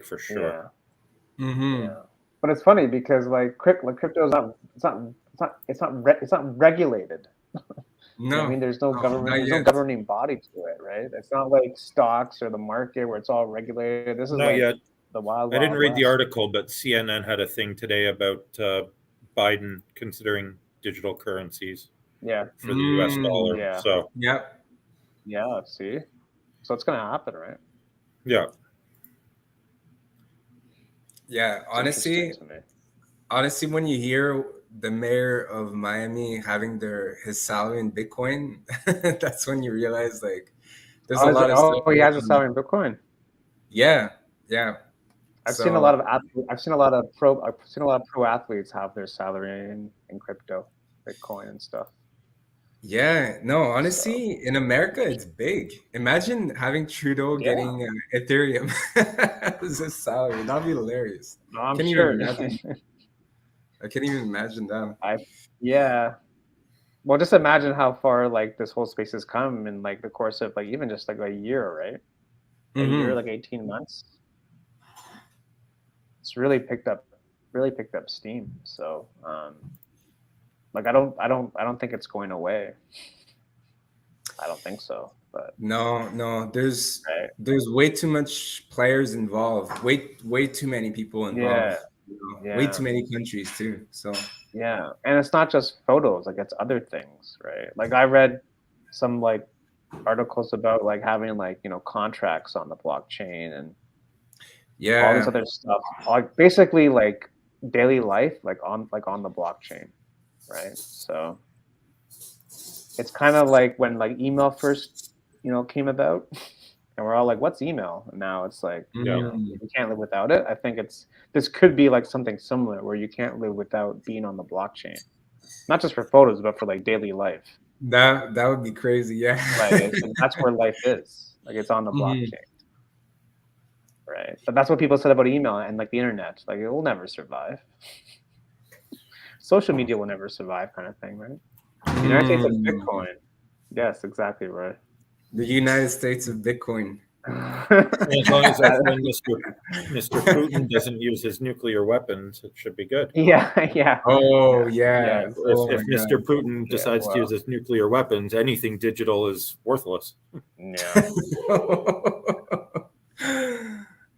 [SPEAKER 2] for sure.
[SPEAKER 1] Yeah.
[SPEAKER 4] Mm-hmm.
[SPEAKER 1] Yeah. But it's funny because like crypto is not regulated.
[SPEAKER 4] No,
[SPEAKER 1] I mean, there's no
[SPEAKER 4] no,
[SPEAKER 1] government,
[SPEAKER 4] not
[SPEAKER 1] there's no
[SPEAKER 4] yet.
[SPEAKER 1] governing body to it, right? It's not like stocks or the market where it's all regulated. This is
[SPEAKER 2] Not
[SPEAKER 1] like
[SPEAKER 2] yet.
[SPEAKER 1] the wild.
[SPEAKER 2] I didn't read the
[SPEAKER 1] west.
[SPEAKER 2] article, but CNN had a thing today about Biden considering digital currencies
[SPEAKER 1] Yeah.
[SPEAKER 2] for the U.S. dollar.
[SPEAKER 1] Yeah.
[SPEAKER 2] So
[SPEAKER 4] Yep.
[SPEAKER 1] Yeah. See, so it's gonna happen, right?
[SPEAKER 2] yeah,
[SPEAKER 4] Yeah.
[SPEAKER 1] It's interesting to me.
[SPEAKER 4] Honestly, when you hear the mayor of Miami having his salary in Bitcoin, that's when you realize like there's a lot of stuff.
[SPEAKER 1] He has a
[SPEAKER 4] going on.
[SPEAKER 1] salary in Bitcoin.
[SPEAKER 4] Yeah, yeah.
[SPEAKER 1] I've seen a lot of pro athletes have their salary in crypto, Bitcoin and stuff.
[SPEAKER 4] Yeah, no, honestly, in America, it's big. Imagine having Trudeau getting Ethereum as his salary. That'd be hilarious.
[SPEAKER 1] No, I'm
[SPEAKER 4] Can't
[SPEAKER 1] sure.
[SPEAKER 4] even imagine. I can't even imagine that.
[SPEAKER 1] Yeah. Well, just imagine how far like this whole space has come in like the course of like even just like a year, right? A year, like 18 months. It's really picked up steam. So, like I don't think it's going away. I don't think so. But
[SPEAKER 4] No, there's way too much players involved. Way too many people involved. Way too many countries too. So
[SPEAKER 1] yeah, and it's not just photos, like it's other things, right? Like I read some like articles about like having like, you know, contracts on the blockchain and all this other stuff. Like basically like daily life like on the blockchain, right? So it's kind of like when like email first, you know, came about and we're all like, what's email? And now it's like, you know, you can't live without it. I think this could be like something similar where you can't live without being on the blockchain, not just for photos, but for like daily life.
[SPEAKER 4] That would be crazy. Yeah.
[SPEAKER 1] Like that's where life is. Like it's on the blockchain. Right. But that's what people said about email and like the internet. Like it will never survive. Social media will never survive, kind of thing, right? The United States of Bitcoin. Yes, exactly right.
[SPEAKER 4] The United States of Bitcoin.
[SPEAKER 2] As long as Mr. Putin doesn't use his nuclear weapons, it should be good.
[SPEAKER 1] Yeah.
[SPEAKER 4] Oh yeah.
[SPEAKER 2] If Mr. Putin decides to use his nuclear weapons, anything digital is worthless.
[SPEAKER 1] Yeah.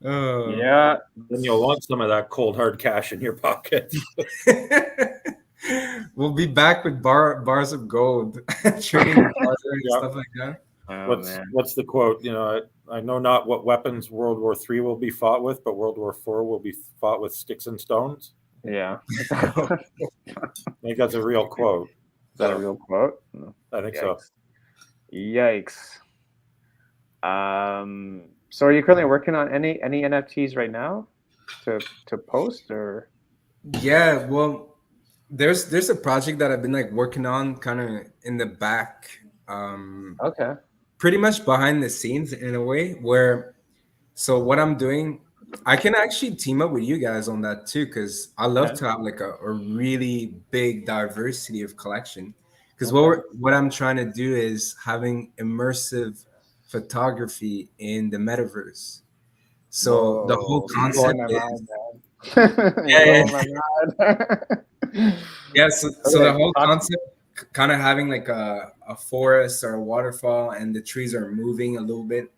[SPEAKER 1] Yeah.
[SPEAKER 2] Then you'll want some of that cold hard cash in your pocket.
[SPEAKER 4] We'll be back with bars of gold, trading and stuff like that.
[SPEAKER 2] What's the quote? You know, I know not what weapons World War III will be fought with, but World War IV will be fought with sticks and stones.
[SPEAKER 1] Yeah.
[SPEAKER 2] I think that's a real quote.
[SPEAKER 1] Is that a real quote?
[SPEAKER 2] I think so.
[SPEAKER 1] Yikes. So are you currently working on any NFTs right now to post or?
[SPEAKER 4] Yeah, well, there's a project that I've been like working on kind of in the back.
[SPEAKER 1] Okay.
[SPEAKER 4] Pretty much behind the scenes in a way where, so what I'm doing, I can actually team up with you guys on that too, because I love to have like a really big diversity of collection. Because what I'm trying to do is having immersive photography in the metaverse. So the whole concept is so the whole concept kind of having like a forest or a waterfall and the trees are moving a little bit.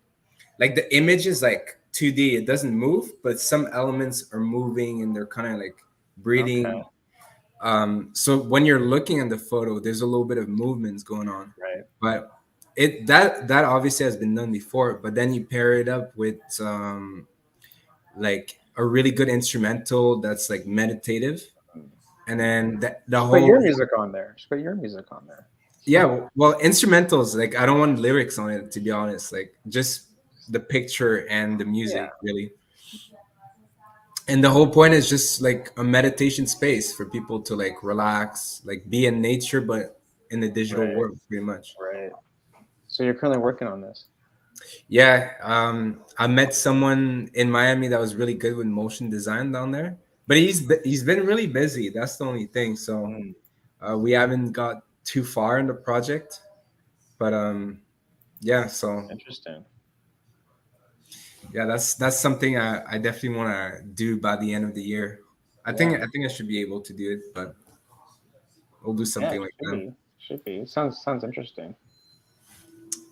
[SPEAKER 4] Like the image is like 2D, it doesn't move, but some elements are moving and they're kind of like breathing. So when you're looking at the photo, there's a little bit of movements going on.
[SPEAKER 1] Right.
[SPEAKER 4] But that obviously has been done before, but then you pair it up with like a really good instrumental that's like meditative. And then the whole.
[SPEAKER 1] Put your music on there. Just put your music on there.
[SPEAKER 4] Yeah, well, instrumentals, like I don't want lyrics on it, to be honest. Like just the picture and the music, really. And the whole point is just like a meditation space for people to like relax, like be in nature, but in the digital world, pretty much.
[SPEAKER 1] Right. So you're currently working on this.
[SPEAKER 4] Yeah, I met someone in Miami that was really good with motion design down there, but he's been really busy. That's the only thing. So we haven't got too far in the project, but yeah. So
[SPEAKER 1] Interesting.
[SPEAKER 4] yeah, that's something I definitely want to do by the end of the year. I think I should be able to do it, but we'll do something like that.
[SPEAKER 1] Should be. Sounds interesting.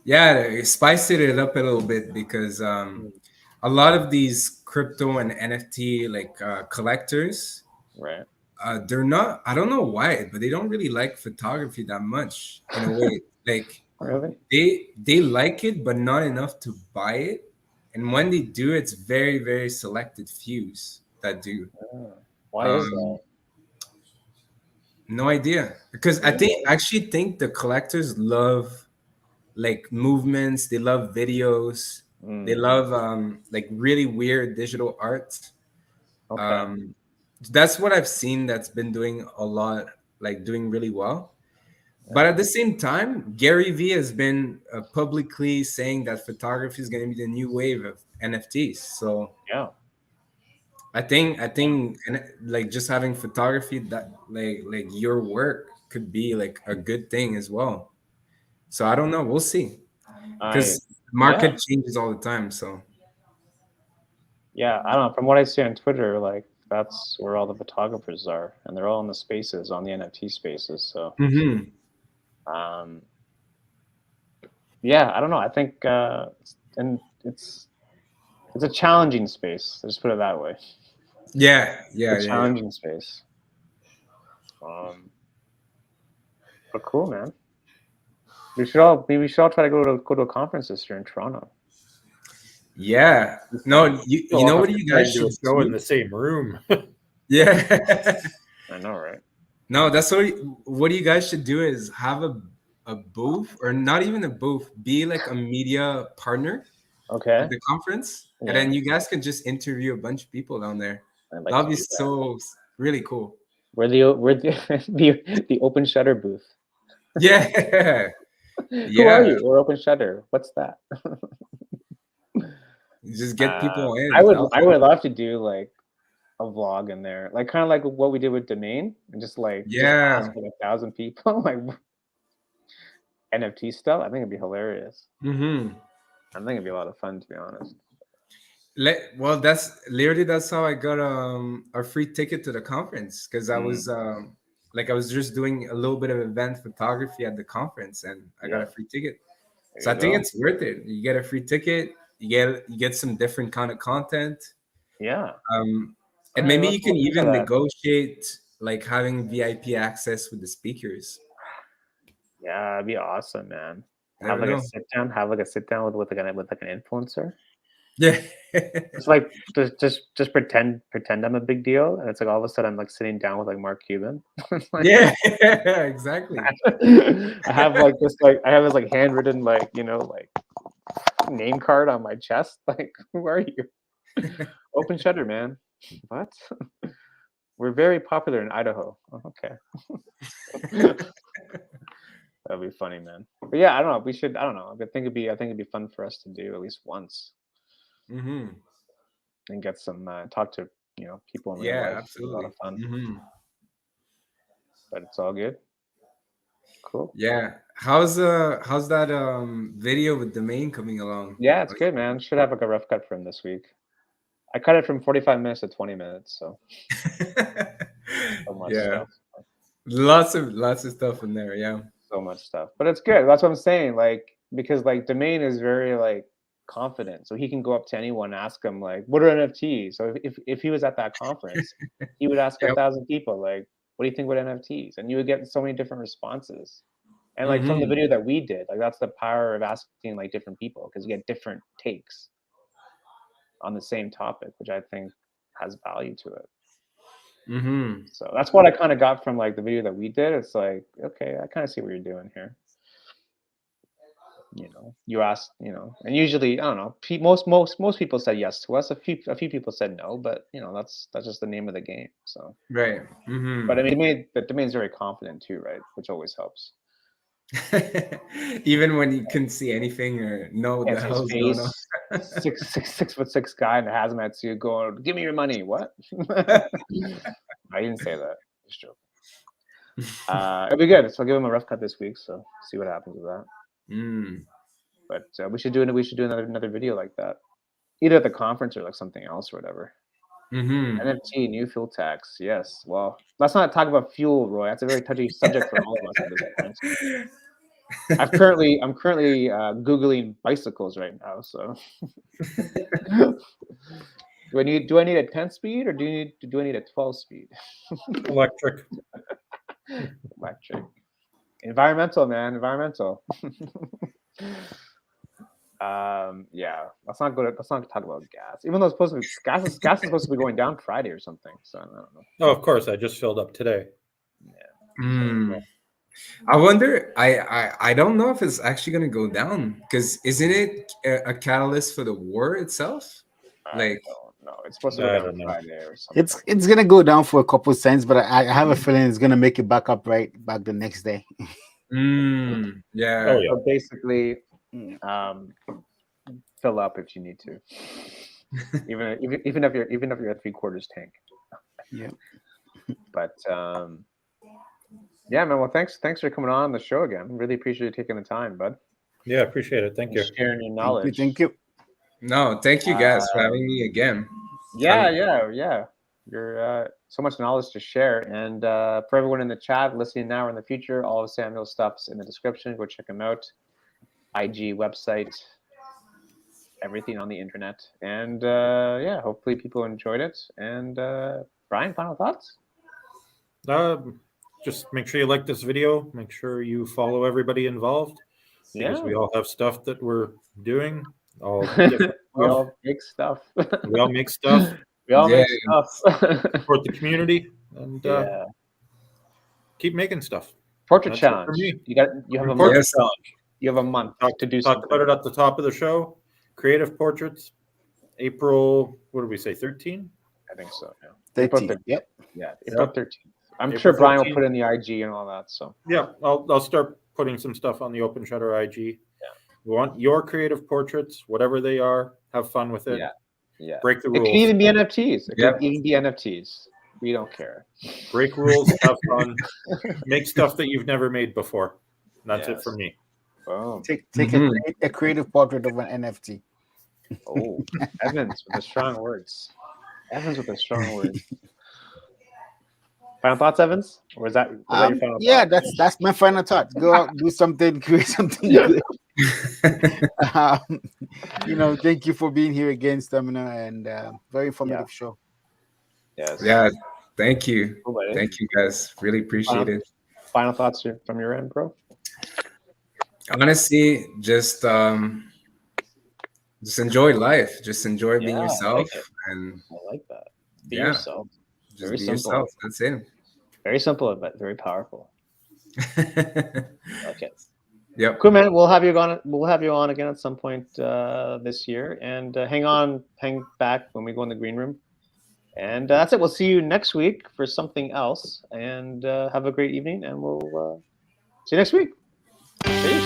[SPEAKER 4] Yeah, spice it up a little bit because a lot of these crypto and NFT like collectors,
[SPEAKER 1] Right.
[SPEAKER 4] they're not. I don't know why, but they don't really like photography that much in a way. Like
[SPEAKER 1] Really?
[SPEAKER 4] they like it, but not enough to buy it. And when they do, it's very very selected fews that do.
[SPEAKER 1] Why is that?
[SPEAKER 4] Um, no idea because I actually think the collectors love like movements. They love videos. They love like really weird digital art.
[SPEAKER 1] Okay.
[SPEAKER 4] Um, that's what I've seen that's been doing a lot, like doing really well. But at the same time, Gary Vee has been publicly saying that photography is going to be the new wave of NFTs. So
[SPEAKER 1] Yeah.
[SPEAKER 4] I think, and like just having photography that like your work could be like a good thing as well. So I don't know. We'll see
[SPEAKER 1] I
[SPEAKER 4] because market changes all the time. So
[SPEAKER 1] Yeah, I don't know. From what I see on Twitter, like that's where all the photographers are, and they're all in the spaces on the NFT spaces. So, um, yeah, I don't know. I think, and it's a challenging space. Let's put it that way.
[SPEAKER 4] yeah,
[SPEAKER 1] Challenging space. But cool, man. We should all try to go to a conference this year in Toronto.
[SPEAKER 4] Yeah. No, you know what you guys should
[SPEAKER 2] go
[SPEAKER 4] do?
[SPEAKER 2] in the same room.
[SPEAKER 4] Yeah.
[SPEAKER 1] I know, right?
[SPEAKER 4] No, that's what you guys should do is have a booth, or not even a booth, be like a media partner
[SPEAKER 1] Okay.
[SPEAKER 4] at the conference, and then you guys can just interview a bunch of people down there.
[SPEAKER 1] Like
[SPEAKER 4] That'll be so really cool.
[SPEAKER 1] We're the the open shutter booth.
[SPEAKER 4] Yeah.
[SPEAKER 1] Who are you? We're open shutter. What's that?
[SPEAKER 4] Just get people in.
[SPEAKER 1] I would love to do like a vlog in there, like kind of like what we did with Domain, and just like just ask like 1,000 people like NFT stuff. I think it'd be hilarious. I think it'd be a lot of fun, to be honest.
[SPEAKER 4] Well, that's how I got a free ticket to the conference, because I was I was just doing a little bit of event photography at the conference, and I got a free ticket. So I think it's worth it. You get a free ticket, you get some different kind of content.
[SPEAKER 1] Yeah.
[SPEAKER 4] And maybe you can even negotiate like having VIP access with the speakers.
[SPEAKER 1] Yeah, it'd be awesome, man. Have like a sit down with like an influencer.
[SPEAKER 4] Yeah.
[SPEAKER 1] It's like just pretend I'm a big deal, and it's like all of a sudden I'm like sitting down with like Mark Cuban.
[SPEAKER 4] Like, exactly.
[SPEAKER 1] I have this like handwritten like name card on my chest. Like, who are you? Open shutter, man. What? We're very popular in Idaho. Oh, okay. That'd be funny, man. But yeah, I don't know. We should. I don't know. I think it'd be fun for us to do at least once. And get some talk to people in real life.
[SPEAKER 4] Absolutely.
[SPEAKER 1] It's a lot of fun. But it's all good. Cool.
[SPEAKER 4] Yeah. How's that video with Domain coming along?
[SPEAKER 1] Yeah, it's good, man. Should have like a rough cut for him this week. I cut it from 45 minutes to 20 minutes, so much stuff.
[SPEAKER 4] Lots of stuff in there, yeah.
[SPEAKER 1] So much stuff. But it's good. That's what I'm saying. Like, because like Domain is very like confident, so he can go up to anyone and ask him like, what are NFTs? So if he was at that conference, he would ask 1,000 people like, what do you think about NFTs? And you would get so many different responses. And like from the video that we did, like that's the power of asking like different people, because you get different takes on the same topic, which I think has value to it. So that's what I kind of got from like the video that we did. It's like, okay, I kind of see what you're doing here. You asked, and usually, I don't know, most people said yes to us. A few people said no, but that's just the name of the game. So
[SPEAKER 4] right.
[SPEAKER 1] But I mean, the Domain's very confident too, right? Which always helps.
[SPEAKER 4] Even when you couldn't see anything or know what the hell's going on.
[SPEAKER 1] 6'6" guy in a hazmat suit going, "Give me your money." What? I didn't say that. Just joking. It'll be good. So I'll give him a rough cut this week. So see what happens with that. But we should do another video like that, either at the conference or like something else or whatever. NFT, new fuel tax. Yes. Well, let's not talk about fuel, Roy. That's a very touchy subject for all of us at this point. I'm currently googling bicycles right now. So, do I need a 10 speed or do I need a 12 speed?
[SPEAKER 2] Electric.
[SPEAKER 1] Electric. Environmental, man. Environmental. Yeah. Let's not talk about gas. Even though gas is supposed to be going down Friday or something. So I don't know.
[SPEAKER 2] Oh, of course. I just filled up today.
[SPEAKER 1] Yeah.
[SPEAKER 4] I wonder. I don't know if it's actually going to go down, because isn't it a catalyst for the war itself?
[SPEAKER 1] Like, no, it's supposed to go down Friday or something.
[SPEAKER 3] It's gonna go down for a couple of cents, but I have a feeling it's gonna make it back up back the next day.
[SPEAKER 4] Yeah.
[SPEAKER 2] Oh, yeah.
[SPEAKER 1] So basically, fill up if you need to, even if you're a 3/4 tank.
[SPEAKER 3] Yeah.
[SPEAKER 1] But yeah, man. Well, thanks for coming on the show again. Really appreciate you taking the time, bud.
[SPEAKER 2] Yeah, appreciate it. Thank you.
[SPEAKER 1] Sharing your knowledge.
[SPEAKER 3] Thank you.
[SPEAKER 4] No, thank you guys for having me again.
[SPEAKER 1] Yeah. You're so much knowledge to share, and for everyone in the chat listening now or in the future, all of Samuel's stuff's in the description. Go check him out. IG website, everything on the internet, and yeah, hopefully people enjoyed it. And Bryan, final thoughts?
[SPEAKER 2] Just make sure you like this video. Make sure you follow everybody involved, because we all have stuff that we're doing. We
[SPEAKER 1] all make stuff.
[SPEAKER 2] We all make stuff.
[SPEAKER 1] We all make stuff.
[SPEAKER 2] Support the community and keep making stuff.
[SPEAKER 1] Portrait challenge. You have a month. You have a month to do something.
[SPEAKER 2] Talked about it at the top of the show. Creative portraits. April, what did we say? 13?
[SPEAKER 1] I think so. Yeah.
[SPEAKER 3] 13. Yep.
[SPEAKER 1] Yeah. April 13th. I'm sure Bryan will put in the IG and all that. So
[SPEAKER 2] yeah, I'll start putting some stuff on the Open Shutter IG. Yeah. We want your creative portraits, whatever they are. Have fun with it.
[SPEAKER 1] Yeah.
[SPEAKER 2] Break the rules.
[SPEAKER 1] It can even be NFTs. It can even be NFTs. We don't care.
[SPEAKER 2] Break rules. Have fun. Make stuff that you've never made before. That's it for me.
[SPEAKER 1] Oh.
[SPEAKER 3] Take a creative portrait of an NFT.
[SPEAKER 1] Oh, Evans with the strong words. Final thoughts, Evans? Or was that your final thought?
[SPEAKER 3] Yeah, that's my final thought. Go out, do something, create something good. Thank you for being here again, Stamina, and very informative show.
[SPEAKER 1] Yes.
[SPEAKER 4] Yeah, thank you. Thank you, guys. Really appreciate it.
[SPEAKER 1] Final thoughts from your end, bro?
[SPEAKER 4] Honestly, just enjoy life. Just enjoy being yourself.
[SPEAKER 1] I like that. Be yourself.
[SPEAKER 4] Just be yourself. That's it.
[SPEAKER 1] Very simple, but very powerful. Okay.
[SPEAKER 4] Yep.
[SPEAKER 1] Cool, man. We'll have you on again at some point this year, and hang back when we go in the green room. And that's it. We'll see you next week for something else. And have a great evening, and we'll see you next week. Peace.